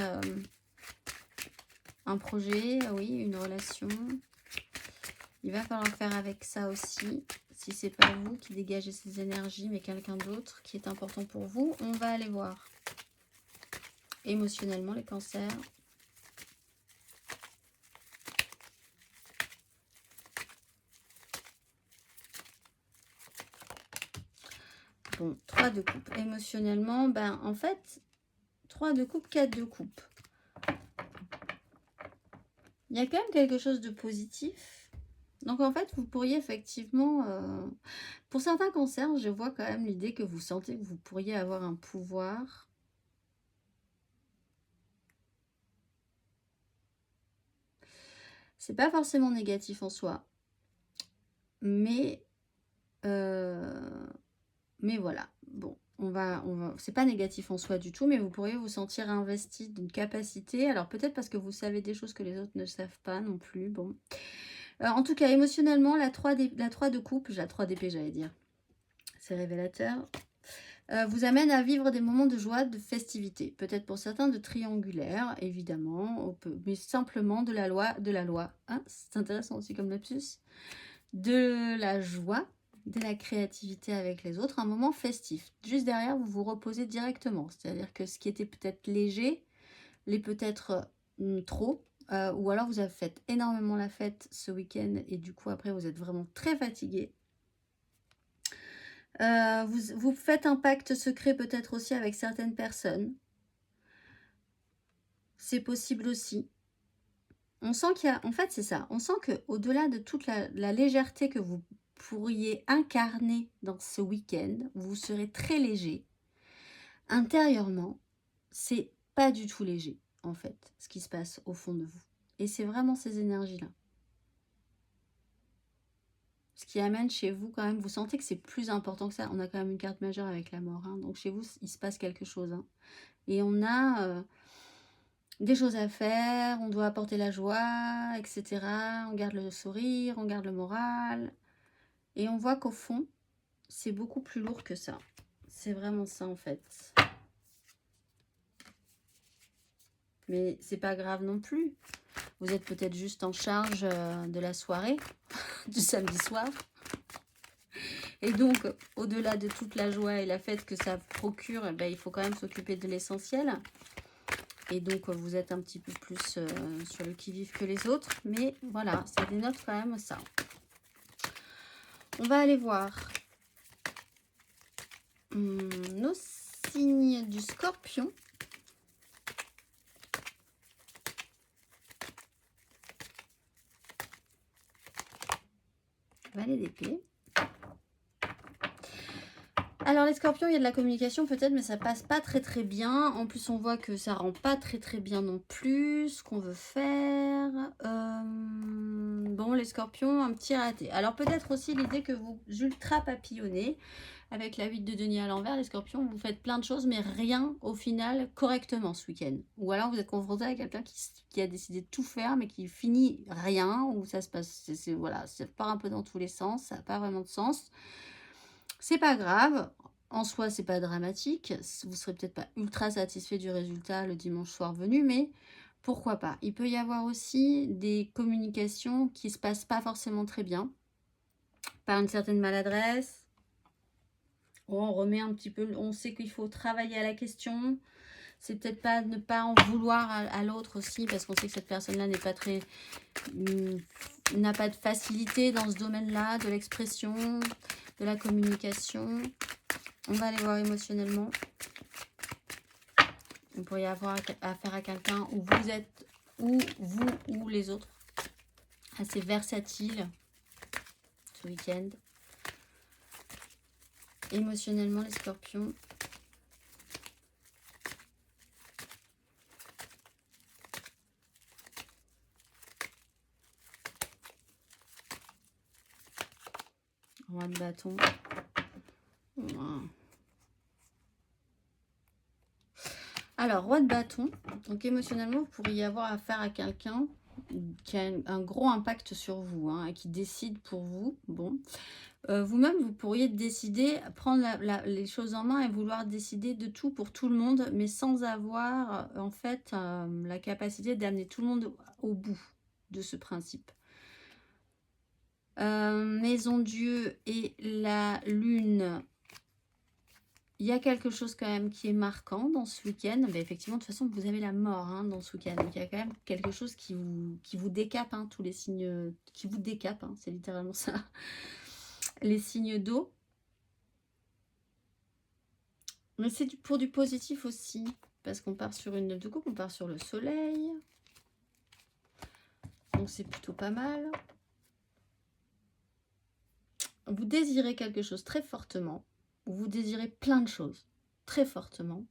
un projet, oui, une relation. Il va falloir faire avec ça aussi, si c'est pas vous qui dégagez ces énergies, mais quelqu'un d'autre qui est important pour vous. On va aller voir. émotionnellement les cancers. Bon, 3 de coupe. Émotionnellement, ben en fait, 3 de coupe, 4 de coupe. Il y a quand même quelque chose de positif. Donc en fait, vous pourriez effectivement... pour certains cancers, je vois quand même l'idée que vous sentez que vous pourriez avoir un pouvoir. C'est pas forcément négatif en soi. Mais voilà. Bon, c'est pas négatif en soi du tout, mais vous pourriez vous sentir investi d'une capacité. Alors peut-être parce que vous savez des choses que les autres ne savent pas non plus. Bon. En tout cas, émotionnellement, la 3 de coupe, la 3 d'épée, j'allais dire. C'est révélateur. Vous amène à vivre des moments de joie, de festivité. Peut-être pour certains de triangulaire, évidemment, mais simplement de la loi. Hein, c'est intéressant aussi comme lapsus. De la joie, de la créativité avec les autres, un moment festif. Juste derrière, vous vous reposez directement. C'est-à-dire que ce qui était peut-être léger, l'est peut-être trop. Ou alors vous avez fait énormément la fête ce week-end et du coup après vous êtes vraiment très fatigué. Vous faites un pacte secret peut-être aussi avec certaines personnes. C'est possible aussi. On sent qu'il y a... En fait, c'est ça. On sent qu'au-delà de toute la légèreté que vous pourriez incarner dans ce week-end, vous serez très léger. Intérieurement, c'est pas du tout léger, en fait, ce qui se passe au fond de vous. Et c'est vraiment ces énergies-là. Ce qui amène chez vous quand même, vous sentez que c'est plus important que ça. On a quand même une carte majeure avec la mort. Hein, donc chez vous, il se passe quelque chose. Hein. Et on a des choses à faire, on doit apporter la joie, etc. On garde le sourire, on garde le moral. Et on voit qu'au fond, c'est beaucoup plus lourd que ça. C'est vraiment ça en fait. Mais c'est pas grave non plus. Vous êtes peut-être juste en charge de la soirée, du samedi soir. Et donc, au-delà de toute la joie et la fête que ça procure, eh ben, il faut quand même s'occuper de l'essentiel. Et donc, vous êtes un petit peu plus sur le qui-vive que les autres. Mais voilà, ça dénote quand même ça. On va aller voir nos signes du Scorpion. Valet d'épée. Alors les scorpions, il y a de la communication peut-être, mais ça passe pas très très bien. En plus, on voit que ça rend pas très très bien non plus ce qu'on veut faire. Bon, les scorpions, un petit raté. Alors peut-être aussi l'idée que vous ultra papillonnez avec la 8 de denier à l'envers. Les scorpions, vous faites plein de choses, mais rien au final correctement ce week-end. Ou alors vous êtes confronté à quelqu'un qui a décidé de tout faire, mais qui finit rien, ou ça se passe, voilà, ça part un peu dans tous les sens, ça n'a pas vraiment de sens. C'est pas grave, en soi c'est pas dramatique, vous serez peut-être pas ultra satisfait du résultat le dimanche soir venu, mais pourquoi pas. Il peut y avoir aussi des communications qui se passent pas forcément très bien, par une certaine maladresse. On remet un petit peu, on sait qu'il faut travailler à la question. C'est peut-être pas ne pas en vouloir à l'autre aussi, parce qu'on sait que cette personne-là n'est pas très... n'a pas de facilité dans ce domaine-là, de l'expression, de la communication. On va aller voir émotionnellement. On pourrait y avoir affaire à quelqu'un où vous êtes, ou vous, ou les autres, assez versatile ce week-end. Émotionnellement, les scorpions. Roi de bâton. Alors, roi de bâton. Donc, émotionnellement, vous pourriez avoir affaire à quelqu'un qui a un gros impact sur vous, hein, et qui décide pour vous. Bon. Vous-même, vous pourriez décider, prendre les choses en main et vouloir décider de tout pour tout le monde, mais sans avoir, en fait, la capacité d'amener tout le monde au bout de ce principe. Maison Dieu et la lune Il y a quelque chose quand même qui est marquant dans ce week-end. Mais effectivement, de toute façon, vous avez la mort hein, dans ce week-end. Donc, il y a quand même quelque chose qui vous décape, hein, tous les signes qui vous décapent. Hein, c'est littéralement ça. Les signes d'eau. Mais c'est pour du positif aussi. Parce qu'on part sur une 9 de coupe, on part sur le soleil. Donc, c'est plutôt pas mal. Vous désirez quelque chose très fortement. Vous désirez plein de choses très fortement.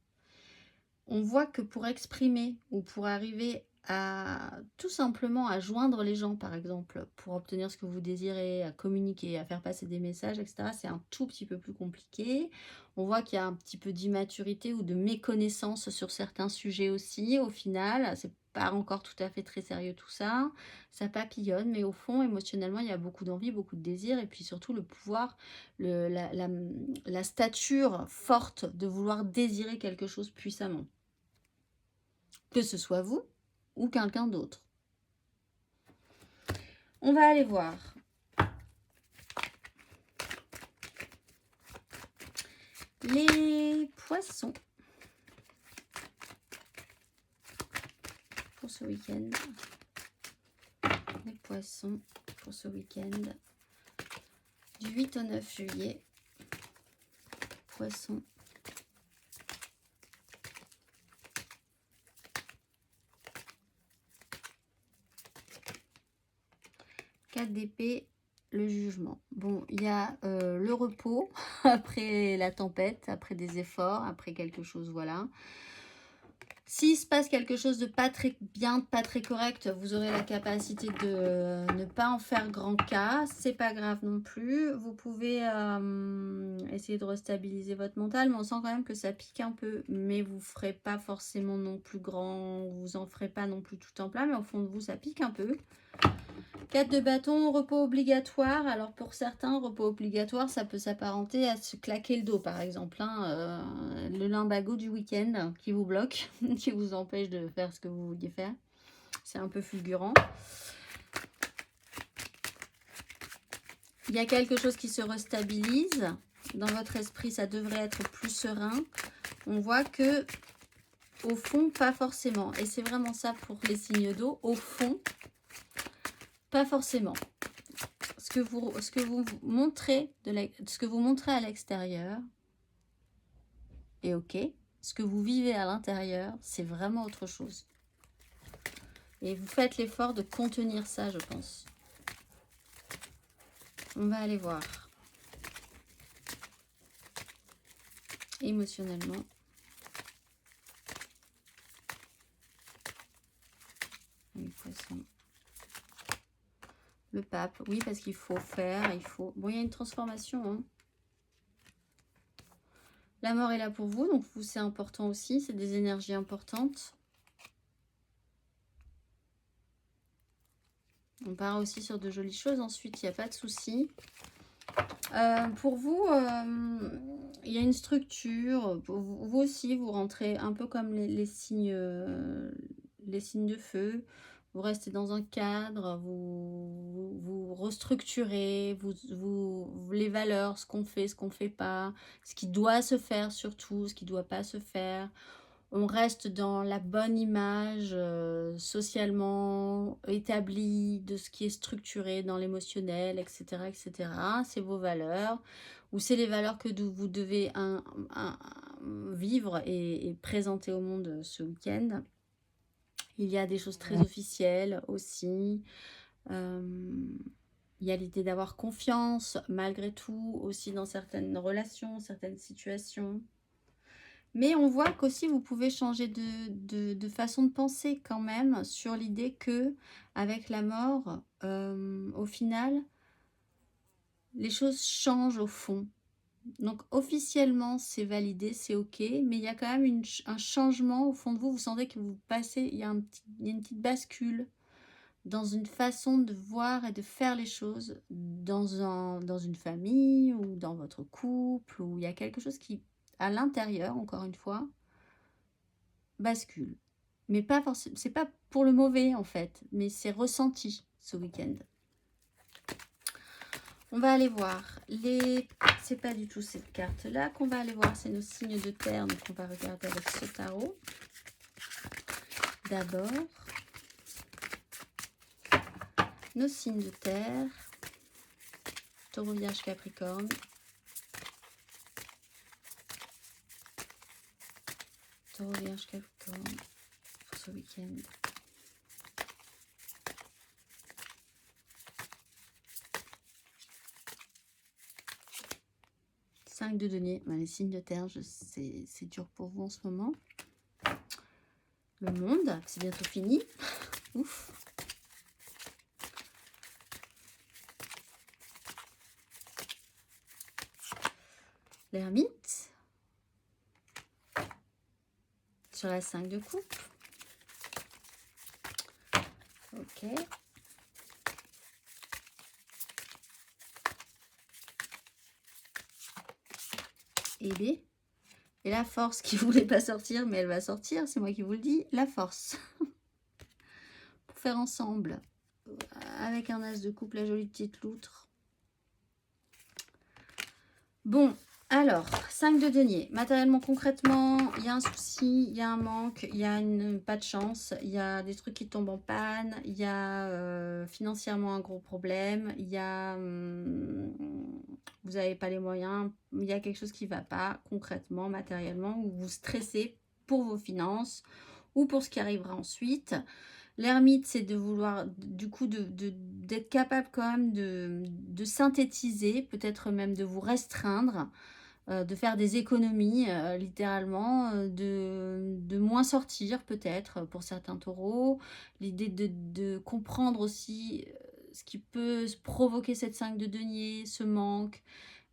On voit que pour exprimer ou pour arriver à tout simplement à joindre les gens, par exemple, pour obtenir ce que vous désirez, à communiquer, à faire passer des messages, etc., c'est un tout petit peu plus compliqué. On voit qu'il y a un petit peu d'immaturité ou de méconnaissance sur certains sujets aussi, au final. C'est pas encore tout à fait très sérieux tout ça. Ça papillonne, mais au fond, émotionnellement, il y a beaucoup d'envie, beaucoup de désir, et puis surtout le pouvoir, la stature forte de vouloir désirer quelque chose puissamment. Que ce soit vous ou quelqu'un d'autre. On va aller voir. Les poissons. Pour ce week-end. Les poissons pour ce week-end. Du 8 au 9 juillet. Poissons. Quatre d'épée, le jugement. Bon, il y a le repos après la tempête, après des efforts, après quelque chose, voilà. S'il se passe quelque chose de pas très bien, pas très correct, vous aurez la capacité de ne pas en faire grand cas. C'est pas grave non plus. Vous pouvez essayer de restabiliser votre mental, mais on sent quand même que ça pique un peu. Mais vous ferez pas forcément non plus grand, vous en ferez pas non plus tout en plat, mais au fond de vous, ça pique un peu. 4 de bâton, repos obligatoire. Alors pour certains, repos obligatoire, ça peut s'apparenter à se claquer le dos par exemple. Hein, le lumbago du week-end qui vous bloque, qui vous empêche de faire ce que vous vouliez faire. C'est un peu fulgurant. Il y a quelque chose qui se restabilise. Dans votre esprit, ça devrait être plus serein. On voit que, au fond, pas forcément. Et c'est vraiment ça pour les signes d'eau. Au fond, pas forcément. Ce que vous montrez à l'extérieur est ok. Ce que vous vivez à l'intérieur, c'est vraiment autre chose. Et vous faites l'effort de contenir ça, je pense. On va aller voir. Émotionnellement. Les poissons. Le pape, oui, parce qu'il faut faire, il faut... Bon, il y a une transformation, hein. La mort est là pour vous, donc vous, c'est important aussi, c'est des énergies importantes. On part aussi sur de jolies choses ensuite, il n'y a pas de souci. Pour vous, il y a une structure. Vous aussi, vous rentrez un peu comme les signes de feu. Vous restez dans un cadre, vous restructurez, les valeurs, ce qu'on fait, ce qu'on ne fait pas, ce qui doit se faire surtout, ce qui ne doit pas se faire. On reste dans la bonne image socialement établie de ce qui est structuré dans l'émotionnel, etc. etc. C'est vos valeurs, ou c'est les valeurs que vous devez vivre et présenter au monde ce week-end. Il y a des choses très officielles aussi. Il y a l'idée d'avoir confiance, malgré tout, aussi dans certaines relations, certaines situations. Mais on voit qu'aussi vous pouvez changer de façon de penser quand même sur l'idée que avec la mort, au final, les choses changent au fond. Donc officiellement, c'est validé, c'est ok, mais il y a quand même un changement au fond de vous. Vous sentez que vous passez, il y a une petite bascule dans une façon de voir et de faire les choses dans une famille ou dans votre couple, où il y a quelque chose qui, à l'intérieur, encore une fois, bascule. Mais pas forcément, c'est pas pour le mauvais en fait, mais c'est ressenti ce week-end. On va aller voir les... C'est pas du tout cette carte-là qu'on va aller voir, c'est nos signes de terre. Donc, on va regarder avec ce tarot. D'abord, nos signes de terre. Taureau, Vierge, Capricorne. Taureau, Vierge, Capricorne. Pour ce week-end. Cinq de denier. Ben, les signes de terre, c'est dur pour vous en ce moment. Le monde, c'est bientôt fini. Ouf. L'ermite. Sur la 5 de coupe. Ok. Et B. Et la force qui voulait pas sortir, mais elle va sortir, c'est moi qui vous le dis, la force. Pour faire ensemble, avec un as de coupe, la jolie petite loutre. Bon, alors, 5 de denier. Matériellement, concrètement, il y a un souci, il y a un manque, il y a pas de chance, il y a des trucs qui tombent en panne, il y a financièrement un gros problème, il y a... vous n'avez pas les moyens, il y a quelque chose qui ne va pas, concrètement, matériellement, ou vous stressez pour vos finances ou pour ce qui arrivera ensuite. L'ermite, c'est de vouloir, du coup, d'être capable quand même de synthétiser, peut-être même de vous restreindre, de faire des économies, littéralement, de moins sortir, peut-être, pour certains taureaux. L'idée de comprendre aussi ce qui peut provoquer cette 5 de denier, ce manque,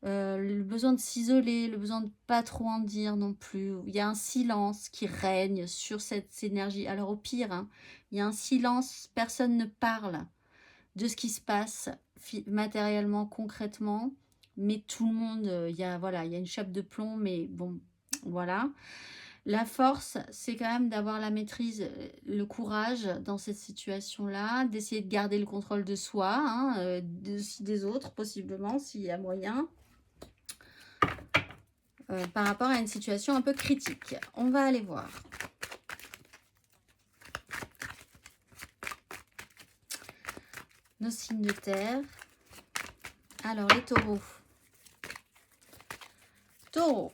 le besoin de s'isoler, le besoin de pas trop en dire non plus. Il y a un silence qui règne sur cette énergie. Alors au pire, hein, il y a un silence, personne ne parle de ce qui se passe matériellement, concrètement, mais tout le monde, il y a, voilà, il y a une chape de plomb, mais bon, voilà. La force, c'est quand même d'avoir la maîtrise, le courage dans cette situation-là, d'essayer de garder le contrôle de soi, hein, des autres, possiblement, s'il y a moyen. Par rapport à une situation un peu critique. On va aller voir. Nos signes de terre. Alors, les taureaux. Taureau.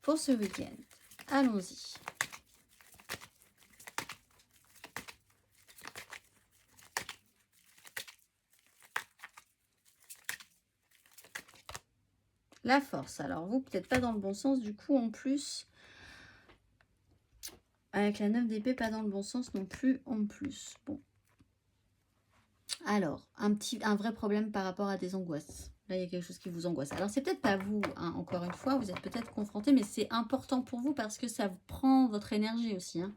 Pour ce week-end. Allons-y. La force. Alors, vous, peut-être pas dans le bon sens. Du coup, en plus, avec la 9 d'épée, pas dans le bon sens non plus. En plus. Bon. Alors, un vrai problème par rapport à des angoisses. Là, il y a quelque chose qui vous angoisse. Alors, c'est peut-être pas vous, hein, encore une fois. Vous êtes peut-être confronté, mais c'est important pour vous parce que ça vous prend votre énergie aussi, hein.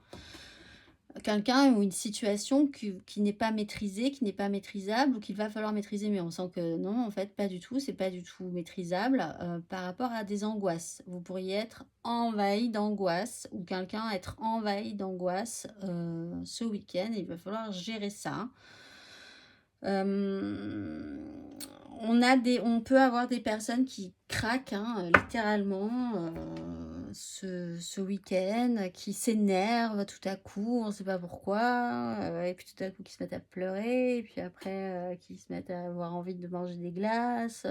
Quelqu'un ou une situation qui n'est pas maîtrisée, qui n'est pas maîtrisable ou qu'il va falloir maîtriser, mais on sent que non, en fait, pas du tout, c'est pas du tout maîtrisable par rapport à des angoisses. Vous pourriez être envahi d'angoisse ou quelqu'un être envahi d'angoisse ce week-end, il va falloir gérer ça. On peut avoir des personnes qui craquent, hein, littéralement, ce week-end, qui s'énervent tout à coup, on ne sait pas pourquoi, et puis tout à coup qui se mettent à pleurer, et puis après qui se mettent à avoir envie de manger des glaces.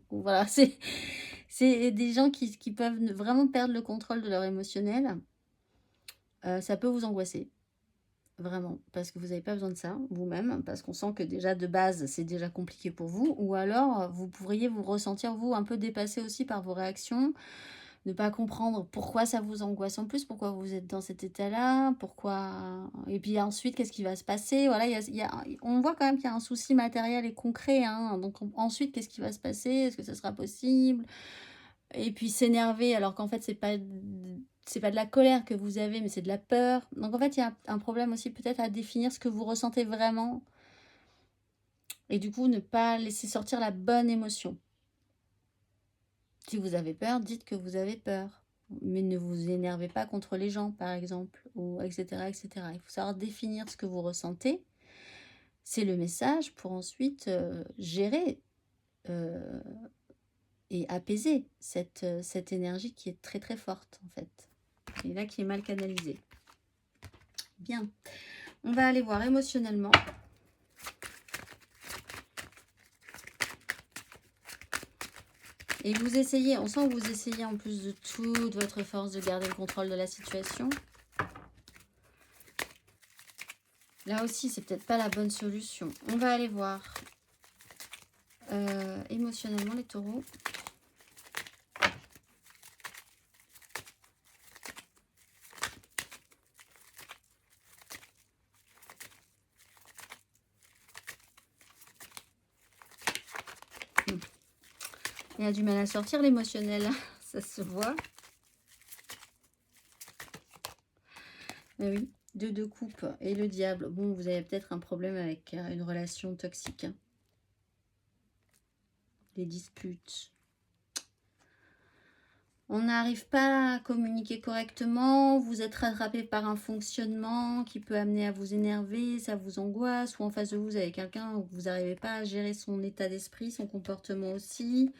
Voilà, c'est des gens qui peuvent vraiment perdre le contrôle de leur émotionnel. Ça peut vous angoisser. Vraiment, parce que vous n'avez pas besoin de ça, vous-même, parce qu'on sent que déjà de base, c'est déjà compliqué pour vous, ou alors vous pourriez vous ressentir, vous, un peu dépassé aussi par vos réactions, ne pas comprendre pourquoi ça vous angoisse en plus, pourquoi vous êtes dans cet état-là, pourquoi... Et puis ensuite, qu'est-ce qui va se passer? Voilà, on voit quand même qu'il y a un souci matériel et concret, hein, donc ensuite, qu'est-ce qui va se passer? Est-ce que ça sera possible? Et puis s'énerver alors qu'en fait c'est pas de la colère que vous avez, mais c'est de la peur. Donc en fait il y a un problème aussi peut-être à définir ce que vous ressentez vraiment et du coup ne pas laisser sortir la bonne émotion. Si vous avez peur, dites que vous avez peur, mais ne vous énervez pas contre les gens par exemple, ou etc., etc. Il faut savoir définir ce que vous ressentez, C'est le message pour ensuite gérer et apaiser cette énergie qui est très très forte en fait. Et là qui est mal canalisée. Bien. On va aller voir émotionnellement. Et vous essayez, on sent que vous essayez en plus de toute votre force de garder le contrôle de la situation. Là aussi, c'est peut-être pas la bonne solution. On va aller voir émotionnellement les taureaux. Il a du mal à sortir l'émotionnel, ça se voit. Mais oui, deux coupes et le diable. Bon, vous avez peut-être un problème avec une relation toxique. Hein. Des disputes. On n'arrive pas à communiquer correctement, vous êtes rattrapé par un fonctionnement qui peut amener à vous énerver, ça vous angoisse, ou en face de vous, vous avez quelqu'un où vous n'arrivez pas à gérer son état d'esprit, son comportement aussi.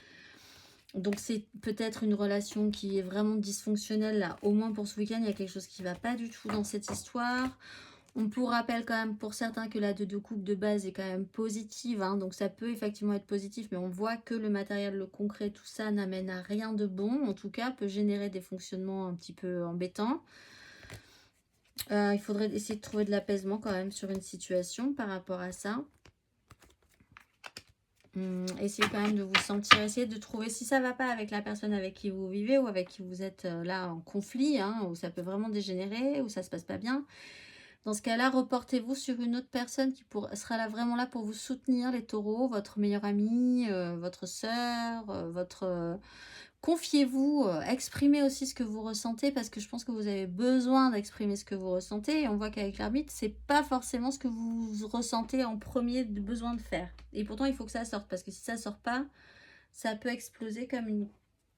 Donc c'est peut-être une relation qui est vraiment dysfonctionnelle, là, au moins pour ce week-end, il y a quelque chose qui ne va pas du tout dans cette histoire. On vous rappelle quand même pour certains que la deux coupe de base est quand même positive, hein, donc ça peut effectivement être positif, mais on voit que le matériel, le concret, tout ça n'amène à rien de bon, en tout cas peut générer des fonctionnements un petit peu embêtants. Il faudrait essayer de trouver de l'apaisement quand même sur une situation par rapport à ça. Essayez quand même de vous sentir, essayez de trouver, si ça ne va pas avec la personne avec qui vous vivez ou avec qui vous êtes là en conflit, hein, où ça peut vraiment dégénérer, où ça ne se passe pas bien. Dans ce cas-là, reportez-vous sur une autre personne qui sera là, vraiment là pour vous soutenir, les taureaux, votre meilleur ami, votre sœur, confiez-vous, exprimez aussi ce que vous ressentez, parce que je pense que vous avez besoin d'exprimer ce que vous ressentez. Et on voit qu'avec l'arbitre, c'est pas forcément ce que vous ressentez en premier de besoin de faire. Et pourtant, il faut que ça sorte, parce que si ça sort pas, ça peut exploser comme une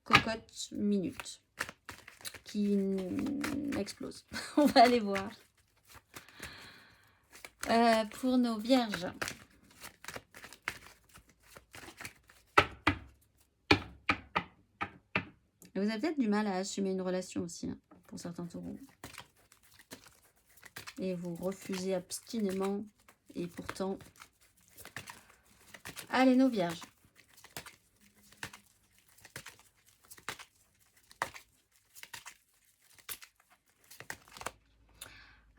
cocotte minute qui explose. On va aller voir. Pour nos vierges. Vous avez peut-être du mal à assumer une relation aussi, hein, pour certains taureaux. Et vous refusez obstinément. Et pourtant... Allez, nos vierges.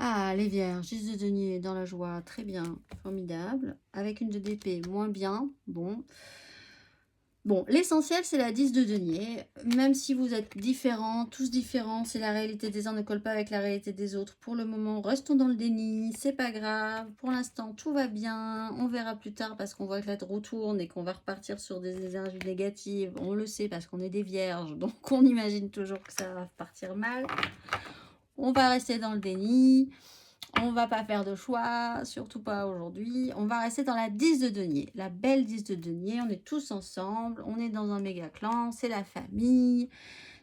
Ah, les vierges, 10 de denier dans la joie, très bien, formidable. Avec une de d'épée, moins bien, bon. Bon, l'essentiel, c'est la 10 de denier. Même si vous êtes différents, tous différents, si la réalité des uns ne colle pas avec la réalité des autres, pour le moment, restons dans le déni, c'est pas grave. Pour l'instant, tout va bien. On verra plus tard parce qu'on voit que la roue tourne et qu'on va repartir sur des énergies négatives. On le sait parce qu'on est des vierges, donc on imagine toujours que ça va partir mal. On va rester dans le déni. On va pas faire de choix, surtout pas aujourd'hui. On va rester dans la 10 de denier, la belle 10 de denier. On est tous ensemble, on est dans un méga clan, c'est la famille,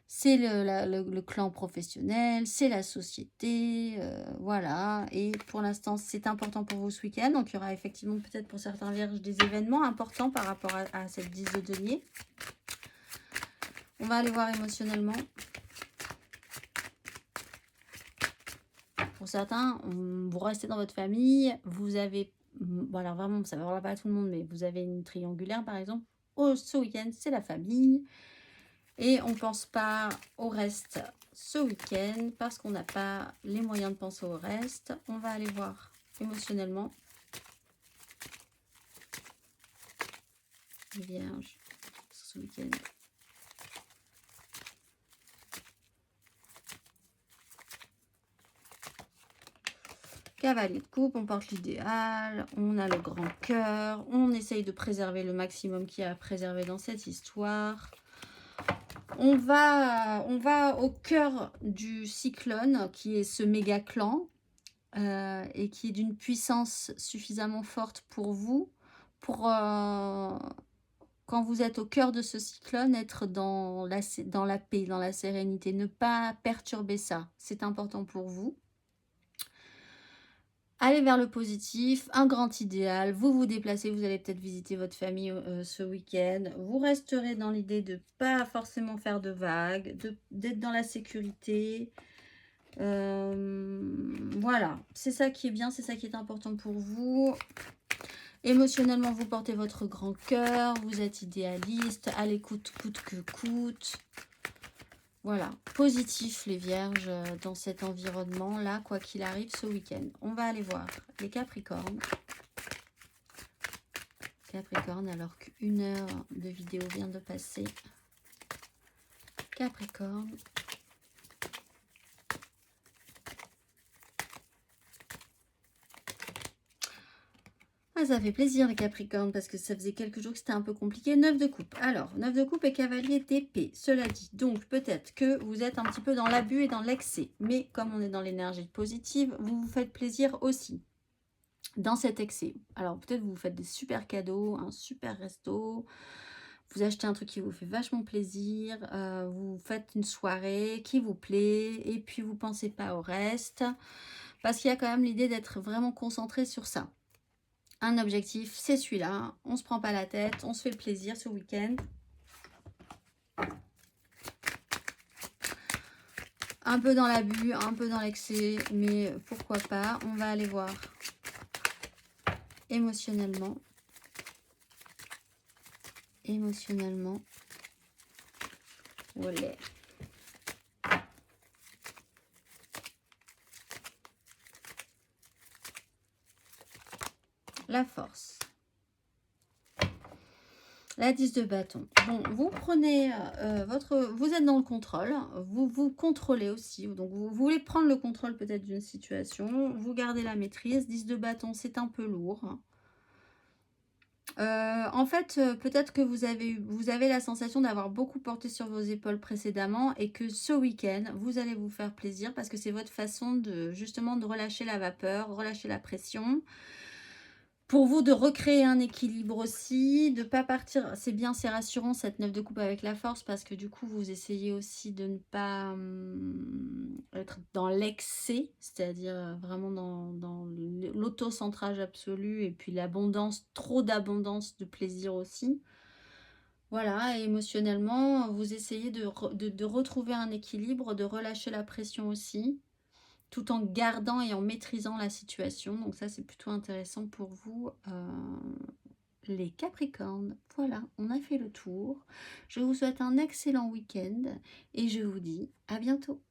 c'est le clan professionnel, c'est la société, voilà. Et pour l'instant, c'est important pour vous ce week-end. Donc, il y aura effectivement peut-être pour certains vierges des événements importants par rapport à cette 10 de denier. On va aller voir émotionnellement. Pour certains, vous restez dans votre famille, vous avez, bon alors vraiment, ça ne va pas à tout le monde, mais vous avez une triangulaire par exemple. Ce week-end, c'est la famille. Et on ne pense pas au reste ce week-end parce qu'on n'a pas les moyens de penser au reste. On va aller voir émotionnellement. Vierge, ce week-end. Cavalier de coupe, on porte l'idéal, on a le grand cœur, on essaye de préserver le maximum qu'il y a à préserver dans cette histoire. On va au cœur du cyclone, qui est ce méga clan, et qui est d'une puissance suffisamment forte pour vous, pour, quand vous êtes au cœur de ce cyclone, être dans la paix, dans la sérénité, ne pas perturber ça. C'est important pour vous. Allez vers le positif, un grand idéal, vous vous déplacez, vous allez peut-être visiter votre famille ce week-end. Vous resterez dans l'idée de pas forcément faire de vagues, d'être dans la sécurité. Voilà, c'est ça qui est bien, c'est ça qui est important pour vous. Émotionnellement, vous portez votre grand cœur, vous êtes idéaliste, à l'écoute coûte que coûte. Voilà, positif les vierges dans cet environnement-là, quoi qu'il arrive ce week-end. On va aller voir les Capricornes. Capricorne, alors qu'une heure de vidéo vient de passer. Capricorne. Ah, ça fait plaisir les Capricornes parce que ça faisait quelques jours que c'était un peu compliqué. 9 de coupe. Alors, 9 de coupe et cavalier d'épée. Cela dit, donc peut-être que vous êtes un petit peu dans l'abus et dans l'excès. Mais comme on est dans l'énergie positive, vous vous faites plaisir aussi dans cet excès. Alors peut-être vous vous faites des super cadeaux, un super resto. Vous achetez un truc qui vous fait vachement plaisir. Vous faites une soirée qui vous plaît. Et puis vous ne pensez pas au reste. Parce qu'il y a quand même l'idée d'être vraiment concentré sur ça. Un objectif, c'est celui-là. On ne se prend pas la tête, on se fait plaisir ce week-end. Un peu dans l'abus, un peu dans l'excès, mais pourquoi pas. On va aller voir émotionnellement. Émotionnellement. Voilà. La force. La 10 de bâton. Bon, vous prenez vous êtes dans le contrôle, vous vous contrôlez aussi. Donc, vous voulez prendre le contrôle peut-être d'une situation. Vous gardez la maîtrise. 10 de bâton, c'est un peu lourd. En fait, peut-être que vous avez la sensation d'avoir beaucoup porté sur vos épaules précédemment et que ce week-end, vous allez vous faire plaisir parce que c'est votre façon de justement de relâcher la vapeur, relâcher la pression. Pour vous, de recréer un équilibre aussi, de ne pas partir. C'est bien, c'est rassurant cette 9 de coupe avec la force parce que du coup, vous essayez aussi de ne pas être dans l'excès, c'est-à-dire vraiment dans l'autocentrage absolu et puis l'abondance, trop d'abondance de plaisir aussi. Voilà, et émotionnellement, vous essayez de retrouver un équilibre, de relâcher la pression aussi tout en gardant et en maîtrisant la situation. Donc ça, c'est plutôt intéressant pour vous, les Capricornes. Voilà, on a fait le tour. Je vous souhaite un excellent week-end et je vous dis à bientôt.